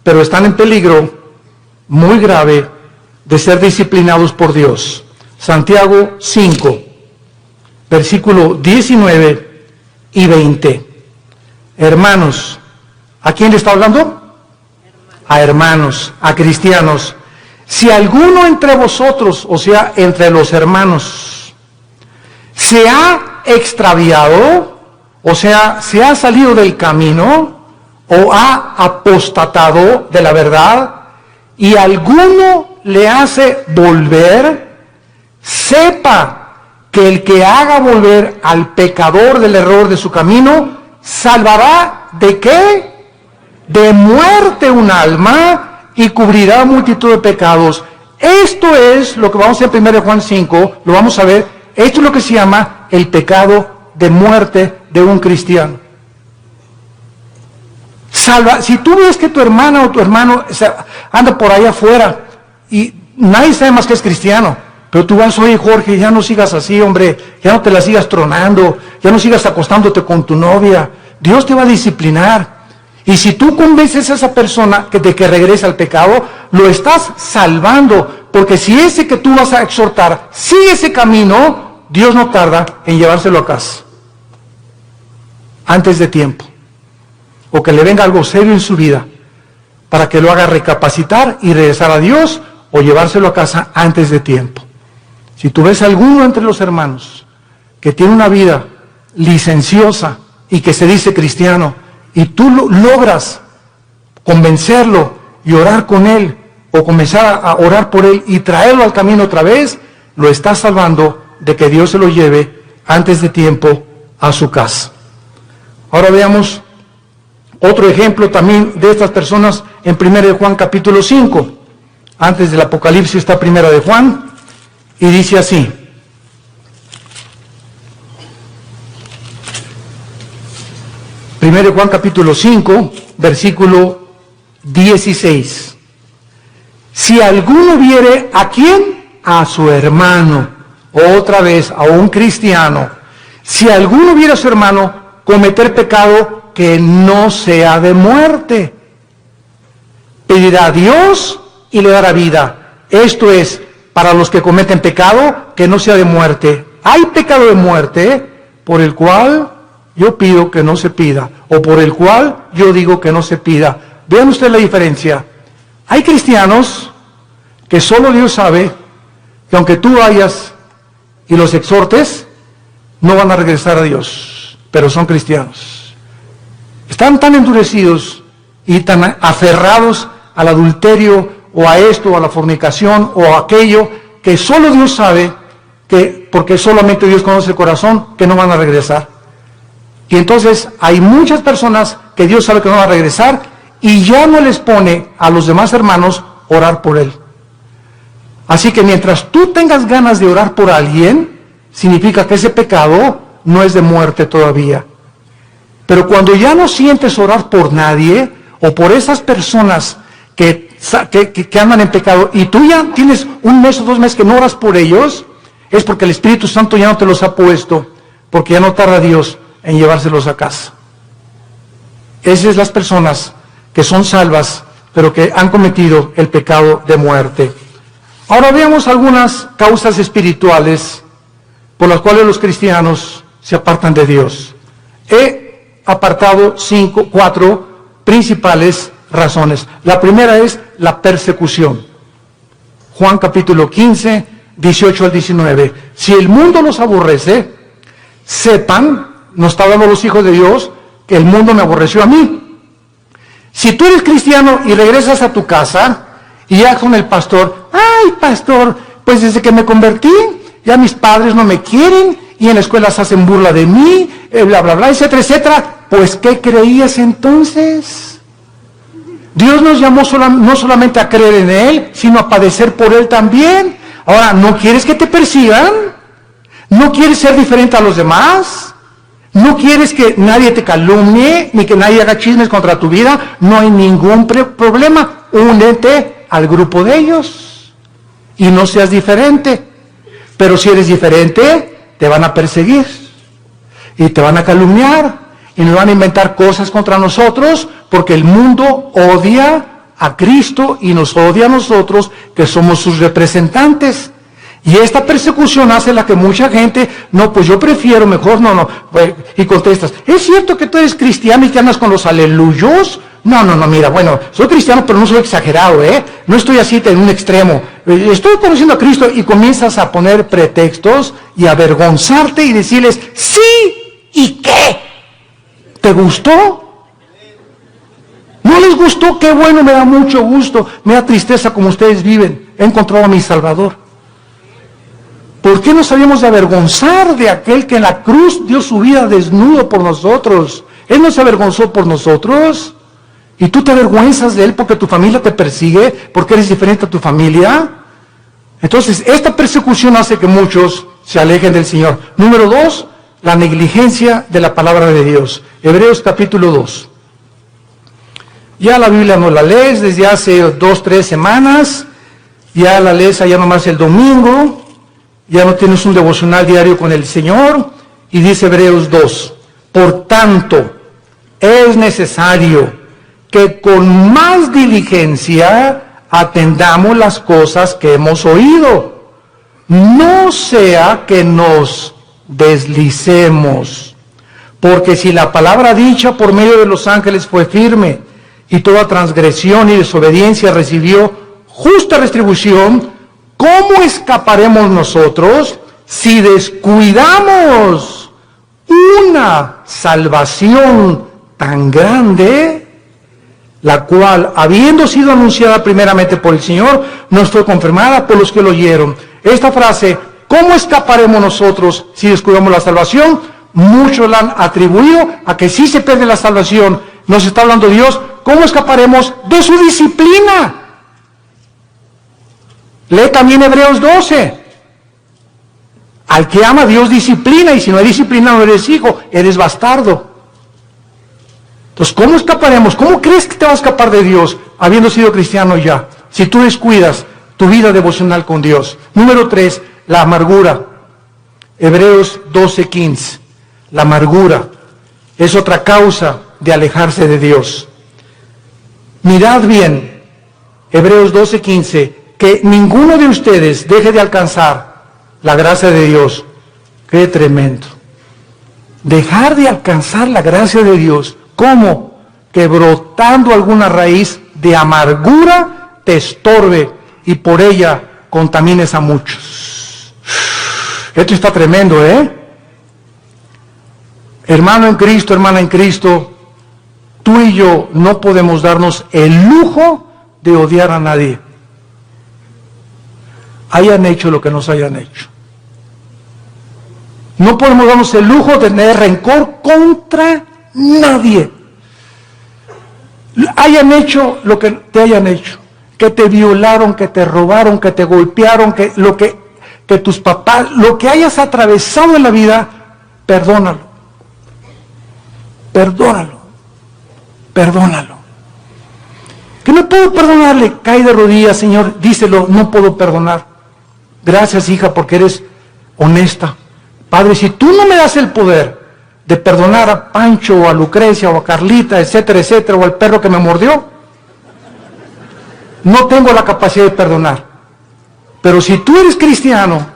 pero están en peligro muy grave de ser disciplinados por Dios. Santiago 5, versículo 19 y 20. Hermanos, ¿a quién le está hablando? A hermanos, a cristianos. Si alguno entre vosotros, o sea, entre los hermanos, se ha extraviado, o sea, se ha salido del camino, o ha apostatado de la verdad, y alguno le hace volver, sepa que el que haga volver al pecador del error de su camino, salvará ¿de qué? De muerte un alma y cubrirá multitud de pecados. Esto es lo que vamos a ver en 1 Juan 5, lo vamos a ver, esto es lo que se llama el pecado de muerte de un cristiano. Si tú ves que tu hermana o tu hermano anda por ahí afuera y nadie sabe más que es cristiano, pero tú vas, oye Jorge, ya no sigas así, hombre, ya no te la sigas tronando, ya no sigas acostándote con tu novia, Dios te va a disciplinar. Y si tú convences a esa persona de que regrese al pecado, lo estás salvando, porque si ese que tú vas a exhortar sigue ese camino, Dios no tarda en llevárselo a casa antes de tiempo, o que le venga algo serio en su vida para que lo haga recapacitar y regresar a Dios, o llevárselo a casa antes de tiempo. Si tú ves a alguno entre los hermanos que tiene una vida licenciosa y que se dice cristiano, y tú logras convencerlo y orar con él, o comenzar a orar por él y traerlo al camino otra vez, lo estás salvando de que Dios se lo lleve antes de tiempo a su casa. Ahora veamos otro ejemplo también de estas personas en 1 Juan capítulo 5. Antes del Apocalipsis está 1 Juan, y dice así. Juan capítulo 5, versículo 16. Si alguno viere a quién, a su hermano, otra vez a un cristiano, si alguno viere a su hermano cometer pecado que no sea de muerte, pedirá a Dios y le dará vida. Esto es, para los que cometen pecado que no sea de muerte. Hay pecado de muerte por el cual yo pido que no se pida, o por el cual yo digo que no se pida. Vean ustedes la diferencia. Hay cristianos que solo Dios sabe que aunque tú vayas y los exhortes, no van a regresar a Dios, pero son cristianos. Están tan endurecidos y tan aferrados al adulterio, o a esto, o a la fornicación, o a aquello, que solo Dios sabe, que porque solamente Dios conoce el corazón, que no van a regresar. Y entonces hay muchas personas que Dios sabe que no van a regresar, y ya no les pone a los demás hermanos orar por él. Así que mientras tú tengas ganas de orar por alguien, significa que ese pecado no es de muerte todavía. Pero cuando ya no sientes orar por nadie, o por esas personas que andan en pecado, y tú ya tienes 1 mes o 2 meses que no oras por ellos, es porque el Espíritu Santo ya no te los ha puesto, porque ya no tarda Dios en llevárselos a casa. Esas son las personas que son salvas, pero que han cometido el pecado de muerte. Ahora veamos algunas causas espirituales por las cuales los cristianos se apartan de Dios. He apartado 4 principales razones. La primera es la persecución. Juan capítulo 15, 18 al 19. Si el mundo los aborrece, sepan, nos está hablando los hijos de Dios, que el mundo me aborreció a mí. Si tú eres cristiano y regresas a tu casa y ya con el pastor, ay pastor, pues desde que me convertí, ya mis padres no me quieren y en la escuela se hacen burla de mí, bla bla bla, etcétera, etcétera, pues ¿qué creías entonces? Dios nos llamó no solamente a creer en Él, sino a padecer por Él también. Ahora, ¿no quieres que te persigan? ¿No quieres ser diferente a los demás? ¿No quieres que nadie te calumnie, ni que nadie haga chismes contra tu vida? No hay ningún problema. Únete al grupo de ellos y no seas diferente. Pero si eres diferente, te van a perseguir y te van a calumniar y nos van a inventar cosas contra nosotros, porque el mundo odia a Cristo y nos odia a nosotros, que somos sus representantes. Y esta persecución hace la que mucha gente, no, pues yo prefiero, mejor no, y contestas, ¿es cierto que tú eres cristiano y que andas con los aleluyos? No, mira, bueno, soy cristiano, pero no soy exagerado, no estoy así en un extremo, estoy conociendo a Cristo, y comienzas a poner pretextos y avergonzarte y decirles, sí, ¿y qué? ¿Te gustó? ¿No les gustó? Qué bueno, me da mucho gusto, me da tristeza como ustedes viven, he encontrado a mi Salvador. ¿Por qué nos habíamos de avergonzar de aquel que en la cruz dio su vida desnudo por nosotros? Él no se avergonzó por nosotros. ¿Y tú te avergüenzas de Él porque tu familia te persigue? ¿Porque eres diferente a tu familia? Entonces, esta persecución hace que muchos se alejen del Señor. Número 2, la negligencia de la palabra de Dios. Hebreos capítulo 2. Ya la Biblia no la lees desde hace 2, 3 semanas. Ya la lees allá nomás el domingo. Ya no tienes un devocional diario con el Señor. Y dice Hebreos 2. Por tanto, es necesario que con más diligencia atendamos las cosas que hemos oído. No sea que nos deslicemos. Porque si la palabra dicha por medio de los ángeles fue firme, y toda transgresión y desobediencia recibió justa retribución, ¿cómo escaparemos nosotros si descuidamos una salvación tan grande, la cual, habiendo sido anunciada primeramente por el Señor, nos fue confirmada por los que lo oyeron? Esta frase, ¿cómo escaparemos nosotros si descuidamos la salvación? Muchos la han atribuido a que sí se pierde la salvación. Nos está hablando Dios, ¿cómo escaparemos de su disciplina? Lee también Hebreos 12. Al que ama, Dios disciplina, y si no hay disciplina no eres hijo, eres bastardo. Entonces, ¿cómo escaparemos? ¿Cómo crees que te vas a escapar de Dios habiendo sido cristiano ya? Si tú descuidas tu vida devocional con Dios. Número 3, la amargura. Hebreos 12:15. La amargura es otra causa de alejarse de Dios. Mirad bien, Hebreos 12:15, que ninguno de ustedes deje de alcanzar la gracia de Dios. Qué tremendo. dejar de alcanzar la gracia de Dios. ¿Cómo? Que brotando alguna raíz de amargura te estorbe y por ella contamines a muchos. Esto está tremendo, ¿eh? Hermano en Cristo, hermana en Cristo, tú y yo no podemos darnos el lujo de odiar a nadie. Hayan hecho lo que nos hayan hecho. No podemos darnos el lujo de tener rencor contra nadie. Hayan hecho lo que te hayan hecho, que te violaron, que te robaron, que te golpearon, que tus papás, lo que hayas atravesado en la vida, perdónalo. Perdónalo. Perdónalo. Que no puedo perdonarle, cae de rodillas, Señor, díselo, no puedo perdonar. Gracias, hija, porque eres honesta. Padre, si tú no me das el poder de perdonar a Pancho o a Lucrecia o a Carlita, etcétera, etcétera, o al perro que me mordió, no tengo la capacidad de perdonar. Pero si tú eres cristiano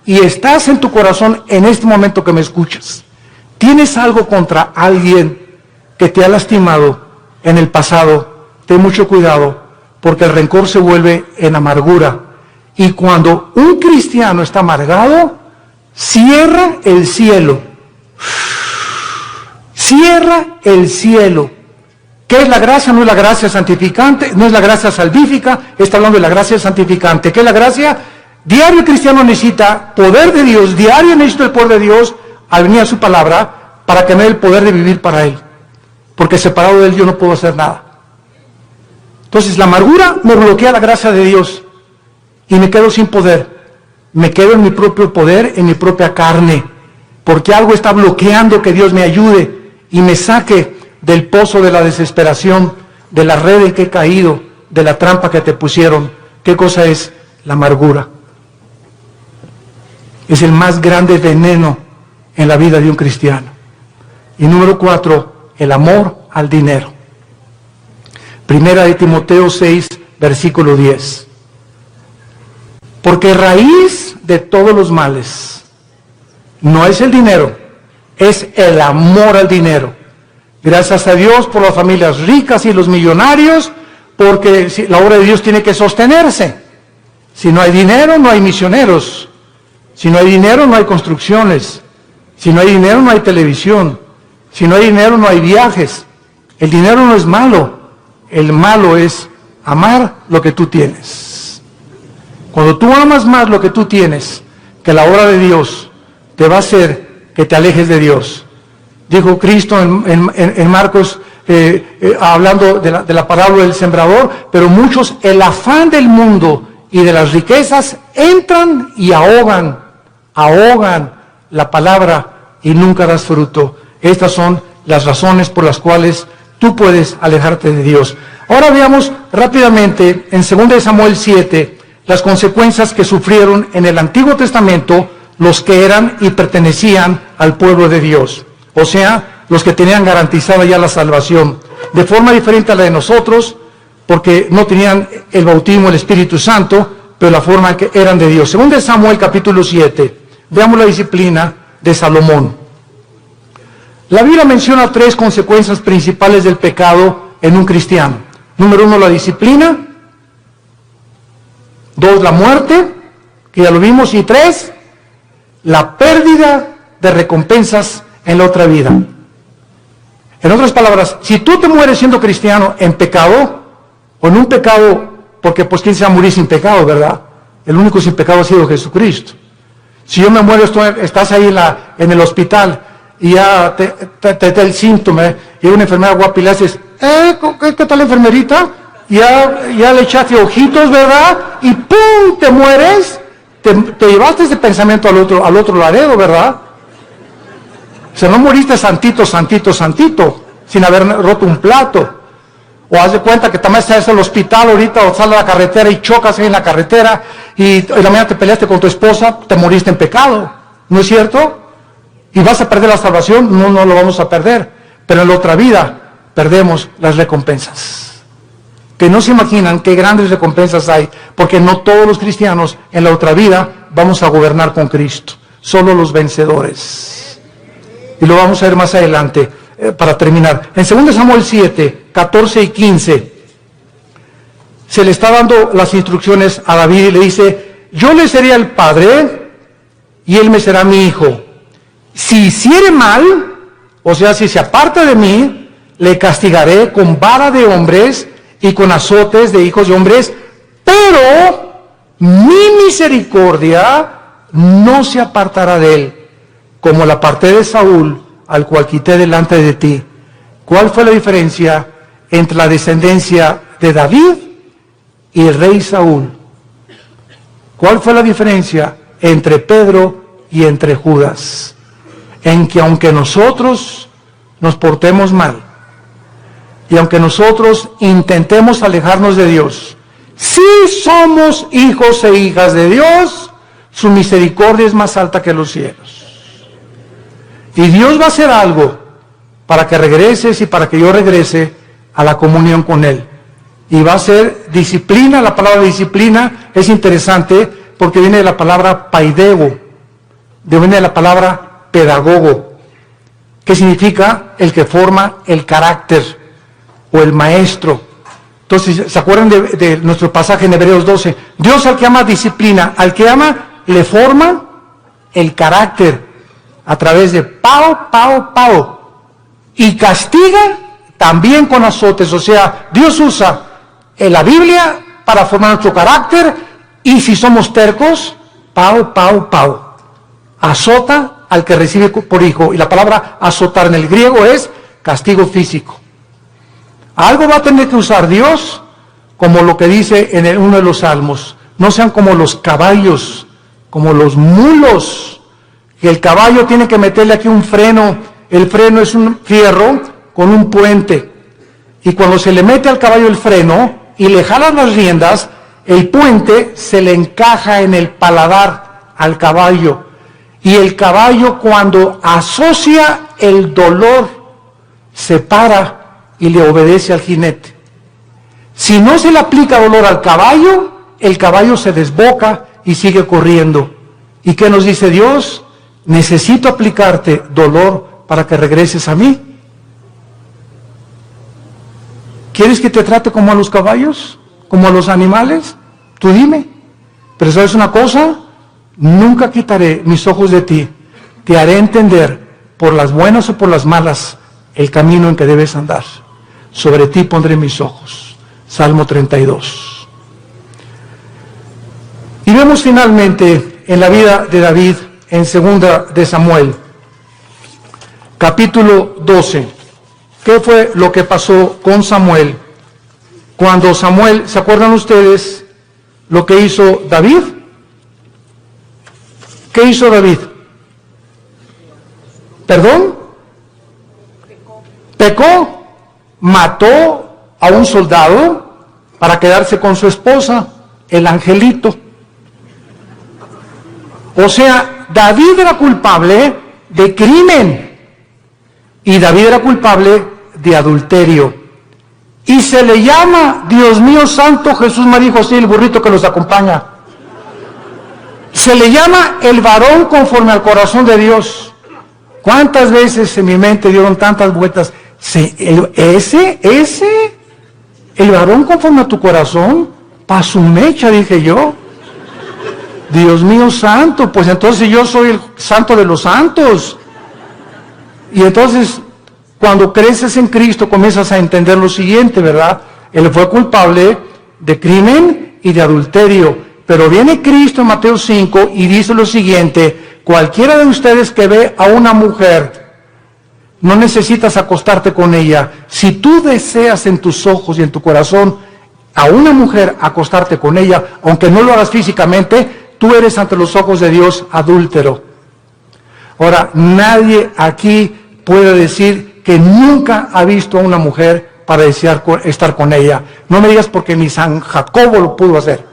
y estás en tu corazón en este momento que me escuchas, tienes algo contra alguien que te ha lastimado en el pasado, ten mucho cuidado, porque el rencor se vuelve en amargura. Y cuando un cristiano está amargado, cierra el cielo. Cierra el cielo. ¿Qué es la gracia? No es la gracia santificante, no es la gracia salvífica, está hablando de la gracia santificante. ¿Qué es la gracia? Diario el cristiano necesita poder de Dios, diario necesita el poder de Dios al venir a su palabra para tener el poder de vivir para Él. Porque separado de Él yo no puedo hacer nada. Entonces la amargura me bloquea la gracia de Dios y me quedo sin poder. Me quedo en mi propio poder, en mi propia carne, porque algo está bloqueando que Dios me ayude y me saque del pozo de la desesperación, de la red en que he caído, de la trampa que te pusieron. ¿Qué cosa es? La amargura. Es el más grande veneno en la vida de un cristiano. Y número 4, el amor al dinero. Primera de Timoteo 6, versículo 10. Porque raíz de todos los males no es el dinero, es el amor al dinero. Gracias a Dios por las familias ricas y los millonarios, porque la obra de Dios tiene que sostenerse. Si no hay dinero, no hay misioneros. Si no hay dinero, no hay construcciones. Si no hay dinero, no hay televisión. Si no hay dinero, no hay viajes. El dinero no es malo. El malo es amar lo que tú tienes. Cuando tú amas más lo que tú tienes, que la obra de Dios te va a hacer que te alejes de Dios. Dijo Cristo en Marcos, hablando de la parábola del sembrador, pero muchos, el afán del mundo y de las riquezas, entran y ahogan la palabra y nunca das fruto. Estas son las razones por las cuales tú puedes alejarte de Dios. Ahora veamos rápidamente en 2 Samuel 7, las consecuencias que sufrieron en el Antiguo Testamento los que eran y pertenecían al pueblo de Dios. O sea, los que tenían garantizada ya la salvación. De forma diferente a la de nosotros, porque no tenían el bautismo del Espíritu Santo, pero la forma en que eran de Dios. 2 Samuel capítulo 7, veamos la disciplina de Salomón. La Biblia menciona 3 consecuencias principales del pecado en un cristiano. Número 1, la disciplina. 2, la muerte, que ya lo vimos. Y 3, la pérdida de recompensas en la otra vida. En otras palabras, si tú te mueres siendo cristiano en pecado, o en un pecado, porque pues quién se va a morir sin pecado, ¿verdad? El único sin pecado ha sido Jesucristo. Si yo me muero, estás ahí en el hospital, y ya te da el síntoma, y una enfermera guapa y le haces, ¿qué tal, enfermerita? Ya le echaste ojitos, ¿verdad? Y ¡pum! Te mueres. Te llevaste ese pensamiento al otro laredo, ¿verdad? O sea, no moriste santito, sin haber roto un plato. O haz de cuenta que también estás en el hospital ahorita, o sales a la carretera y chocas ahí en la carretera, y en la mañana te peleaste con tu esposa, te moriste en pecado. ¿No es cierto? ¿Y vas a perder la salvación? No lo vamos a perder. Pero en la otra vida perdemos las recompensas. Que no se imaginan qué grandes recompensas hay, porque no todos los cristianos en la otra vida vamos a gobernar con Cristo. Solo los vencedores. Y lo vamos a ver más adelante, para terminar. En 2 Samuel 7, 14 y 15, se le está dando las instrucciones a David y le dice: yo le seré el padre y él me será mi hijo. Si hiciere mal, o sea, si se aparta de mí, le castigaré con vara de hombres y con azotes de hijos de hombres, pero mi misericordia no se apartará de él, como la aparté de Saúl, al cual quité delante de ti. ¿Cuál fue la diferencia entre la descendencia de David y el rey Saúl? ¿Cuál fue la diferencia entre Pedro y entre Judas? En que aunque nosotros nos portemos mal, y aunque nosotros intentemos alejarnos de Dios, si somos hijos e hijas de Dios, su misericordia es más alta que los cielos. Y Dios va a hacer algo para que regreses y para que yo regrese a la comunión con Él. Y va a ser disciplina. La palabra disciplina es interesante porque viene de la palabra paidego, viene de la palabra pedagogo, que significa el que forma el carácter o el maestro. Entonces, ¿se acuerdan de nuestro pasaje en Hebreos 12? Dios al que ama disciplina, al que ama le forma el carácter a través de pao, y castiga también con azotes. O sea, Dios usa en la Biblia para formar nuestro carácter, y si somos tercos, pao, azota al que recibe por hijo. Y la palabra azotar en el griego es castigo físico. Algo va a tener que usar Dios, como lo que dice en uno de los salmos: no sean como los caballos, como los mulos, que el caballo tiene que meterle aquí un freno. El freno es un fierro con un puente, y cuando se le mete al caballo el freno y le jalan las riendas, el puente se le encaja en el paladar al caballo, y el caballo, cuando asocia el dolor, se para y le obedece al jinete. Si no se le aplica dolor al caballo, el caballo se desboca y sigue corriendo. ¿Y qué nos dice Dios? Necesito aplicarte dolor para que regreses a mí. ¿Quieres que te trate como a los caballos? ¿Como a los animales? Tú dime. Pero ¿sabes una cosa? Nunca quitaré mis ojos de ti. Te haré entender, por las buenas o por las malas, el camino en que debes andar. Sobre ti pondré mis ojos. Salmo 32. Y vemos finalmente en la vida de David, en 2 de Samuel, capítulo 12. ¿Qué fue lo que pasó con Samuel? Cuando Samuel, ¿se acuerdan ustedes lo que hizo David? ¿Qué hizo David? ¿Perdón? Pecó, mató a un soldado para quedarse con su esposa, el angelito. O sea, David era culpable de crimen y David era culpable de adulterio. Y se le llama, Dios mío santo, Jesús, María y José, el burrito que los acompaña. Se le llama el varón conforme al corazón de Dios. ¿Cuántas veces en mi mente dieron tantas vueltas? El varón conforme a tu corazón, pa' su mecha, dije yo. Dios mío santo, pues entonces yo soy el santo de los santos. Y entonces, cuando creces en Cristo, comienzas a entender lo siguiente, ¿verdad? Él fue culpable de crimen y de adulterio. Pero viene Cristo en Mateo 5 y dice lo siguiente: cualquiera de ustedes que ve a una mujer, no necesitas acostarte con ella. Si tú deseas en tus ojos y en tu corazón a una mujer acostarte con ella, aunque no lo hagas físicamente, tú eres ante los ojos de Dios adúltero. Ahora, nadie aquí puede decir que nunca ha visto a una mujer para desear estar con ella. No me digas porque ni San Jacobo lo pudo hacer.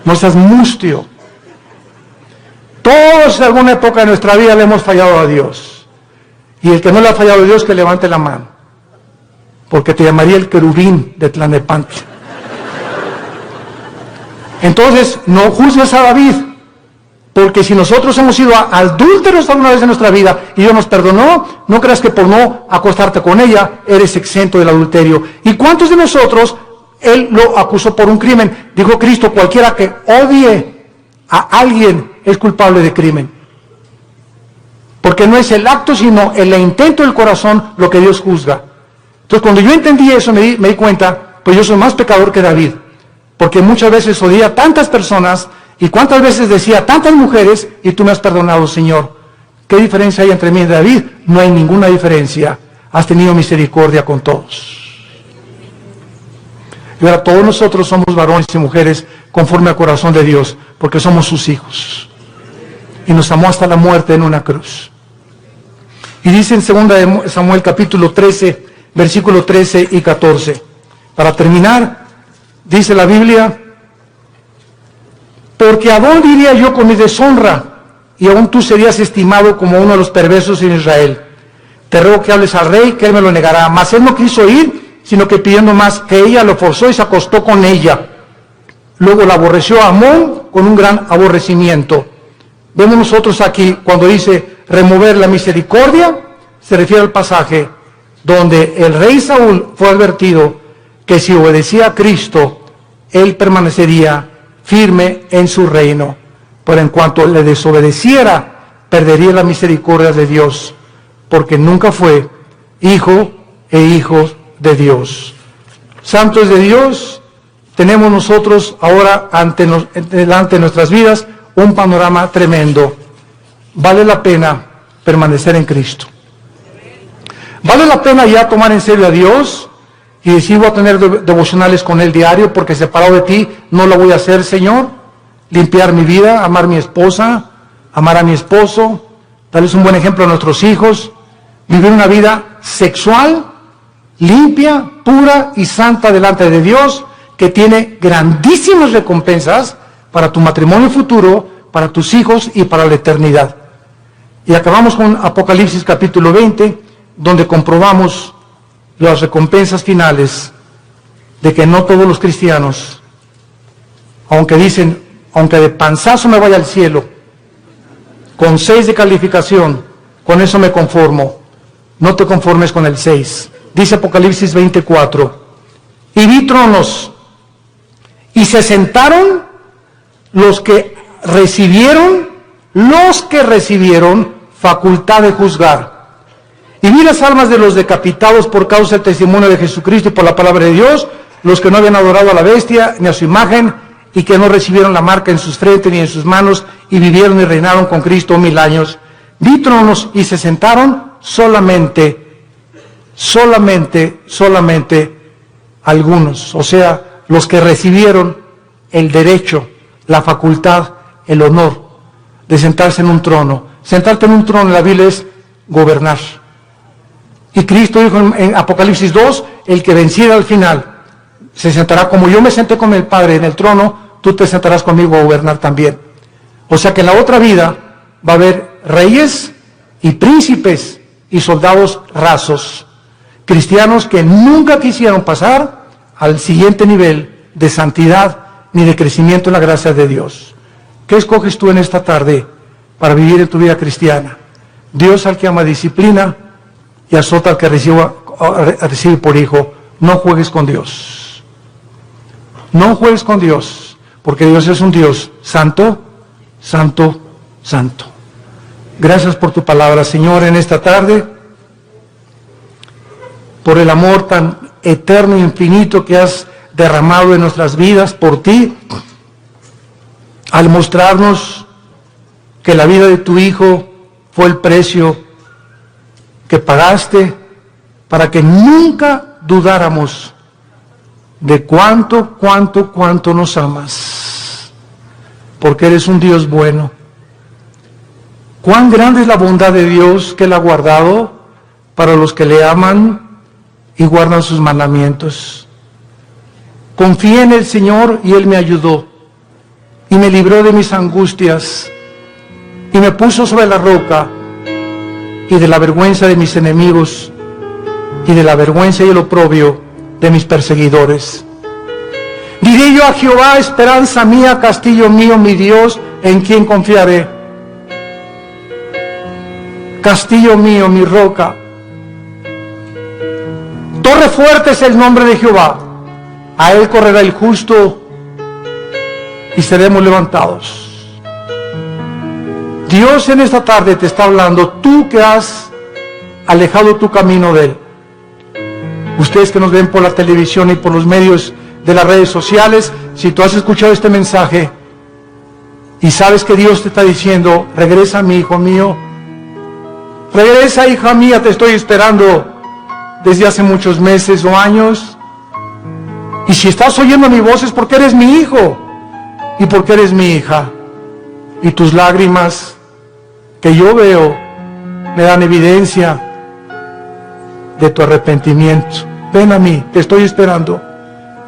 No seas mustio. Todos en alguna época de nuestra vida le hemos fallado a Dios. Y el que no le ha fallado a Dios, que levante la mano. Porque te llamaría el querubín de Tlalnepantla. Entonces, no juzgues a David, Porque si nosotros hemos sido adúlteros alguna vez en nuestra vida y Dios nos perdonó, no creas que por no acostarte con ella eres exento del adulterio. ¿Y cuántos de nosotros Él lo acusó por un crimen? Dijo Cristo, cualquiera que odie a alguien es culpable de crimen. Porque no es el acto, sino el intento del corazón lo que Dios juzga. Entonces, cuando yo entendí eso, me di cuenta, pues yo soy más pecador que David. Porque muchas veces odié a tantas personas, y cuántas veces decía a tantas mujeres, y tú me has perdonado, Señor. ¿Qué diferencia hay entre mí y David? No hay ninguna diferencia. Has tenido misericordia con todos. Y ahora todos nosotros somos varones y mujeres conforme al corazón de Dios, porque somos sus hijos. Y nos amó hasta la muerte en una cruz. Y dice en 2 Samuel capítulo 13, versículo 13 y 14. Para terminar, dice la Biblia, porque ¿a dónde iría yo con mi deshonra? Y aún tú serías estimado como uno de los perversos en Israel. Te ruego que hables al rey, que él me lo negará. Mas él no quiso ir, sino que pidiendo más, que ella lo forzó y se acostó con ella. Luego la aborreció a Amón con un gran aborrecimiento. Vemos nosotros aquí, cuando dice remover la misericordia, se refiere al pasaje donde el rey Saúl fue advertido que si obedecía a Cristo, él permanecería firme en su reino. Pero en cuanto le desobedeciera, perdería la misericordia de Dios, porque nunca fue hijo e hijo de Dios. Santos de Dios, tenemos nosotros ahora delante de nuestras vidas un panorama tremendo. Vale la pena permanecer en Cristo. Vale la pena ya tomar en serio a Dios y decir, voy a tener devocionales con Él diario, porque separado de ti no lo voy a hacer, Señor. Limpiar mi vida, amar a mi esposa, amar a mi esposo, darles un buen ejemplo a nuestros hijos, vivir una vida sexual, limpia, pura y santa delante de Dios, que tiene grandísimas recompensas para tu matrimonio futuro, para tus hijos y para la eternidad. Y acabamos con Apocalipsis capítulo 20, donde comprobamos las recompensas finales de que no todos los cristianos, aunque dicen, aunque de panzazo me vaya al cielo, con 6 de calificación, con eso me conformo. No te conformes con el 6. Dice Apocalipsis 24, y vi tronos, y se sentaron los que recibieron facultad de juzgar. Y vi las almas de los decapitados por causa del testimonio de Jesucristo y por la palabra de Dios, los que no habían adorado a la bestia ni a su imagen, y que no recibieron la marca en sus frentes ni en sus manos, y vivieron y reinaron con Cristo 1000 años. Vi tronos y se sentaron solamente algunos, o sea, los que recibieron el derecho, la facultad, el honor de sentarse en un trono. Sentarte en un trono en la Biblia es gobernar. Y Cristo dijo en Apocalipsis 2, el que venciera al final se sentará como yo me senté con el Padre en el trono, tú te sentarás conmigo a gobernar también. O sea que en la otra vida va a haber reyes y príncipes y soldados rasos, cristianos que nunca quisieron pasar al siguiente nivel de santidad ni de crecimiento en la gracia de Dios. ¿Qué escoges tú en esta tarde para vivir en tu vida cristiana? Dios al que ama disciplina y azota al que recibe por hijo. No juegues con Dios. No juegues con Dios, porque Dios es un Dios santo, santo, santo. Gracias por tu palabra, Señor, en esta tarde, por el amor tan eterno e infinito que has derramado en nuestras vidas por ti, al mostrarnos que la vida de tu Hijo fue el precio que pagaste para que nunca dudáramos de cuánto nos amas, porque eres un Dios bueno. Cuán grande es la bondad de Dios que Él ha guardado para los que le aman y guardan sus mandamientos. Confié en el Señor y Él me ayudó y me libró de mis angustias y me puso sobre la roca y de la vergüenza de mis enemigos y de la vergüenza y el oprobio de mis perseguidores. Diré yo a Jehová, esperanza mía, castillo mío, mi Dios, ¿en quién confiaré? Castillo mío, mi roca. Torre fuerte es el nombre de Jehová. A él correrá el justo y seremos levantados. Dios en esta tarde te está hablando, tú que has alejado tu camino de él. Ustedes que nos ven por la televisión y por los medios de las redes sociales, si tú has escuchado este mensaje y sabes que Dios te está diciendo, regresa mi hijo mío, regresa hija mía, te estoy esperando desde hace muchos meses o años. Y si estás oyendo mi voz es porque eres mi hijo y porque eres mi hija. Y tus lágrimas que yo veo me dan evidencia de tu arrepentimiento. Ven a mí, te estoy esperando,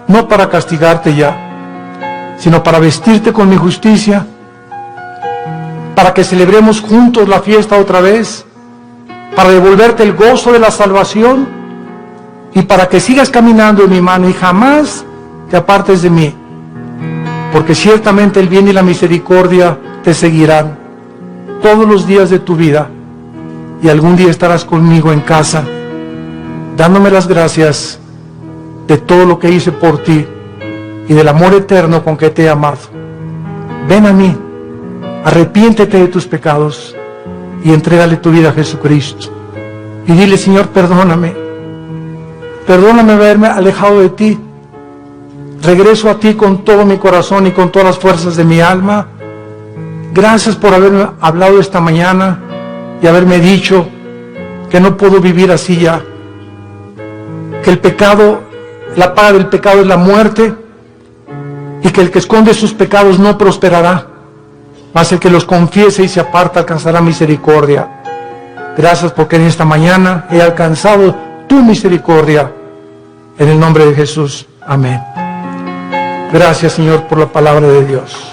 no para castigarte ya, sino para vestirte con mi justicia, para que celebremos juntos la fiesta otra vez, para devolverte el gozo de la salvación y para que sigas caminando en mi mano y jamás te apartes de mí, porque ciertamente el bien y la misericordia te seguirán todos los días de tu vida y algún día estarás conmigo en casa, dándome las gracias de todo lo que hice por ti y del amor eterno con que te he amado. Ven a mí, arrepiéntete de tus pecados y entrégale tu vida a Jesucristo. Y dile, Señor, perdóname haberme alejado de ti. Regreso a ti con todo mi corazón y con todas las fuerzas de mi alma. Gracias por haberme hablado esta mañana y haberme dicho que no puedo vivir así ya, que el pecado, la paga del pecado es la muerte, y que el que esconde sus pecados no prosperará, mas el que los confiese y se aparta alcanzará misericordia. Gracias porque en esta mañana he alcanzado tu misericordia, en el nombre de Jesús, amén. Gracias, Señor, por la palabra de Dios.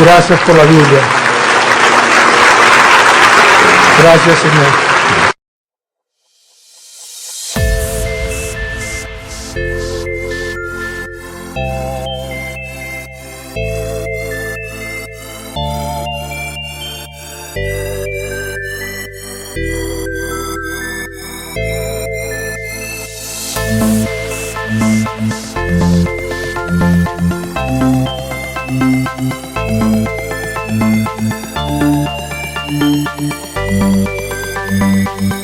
Gracias por la Biblia. Gracias, Señor. Thank you.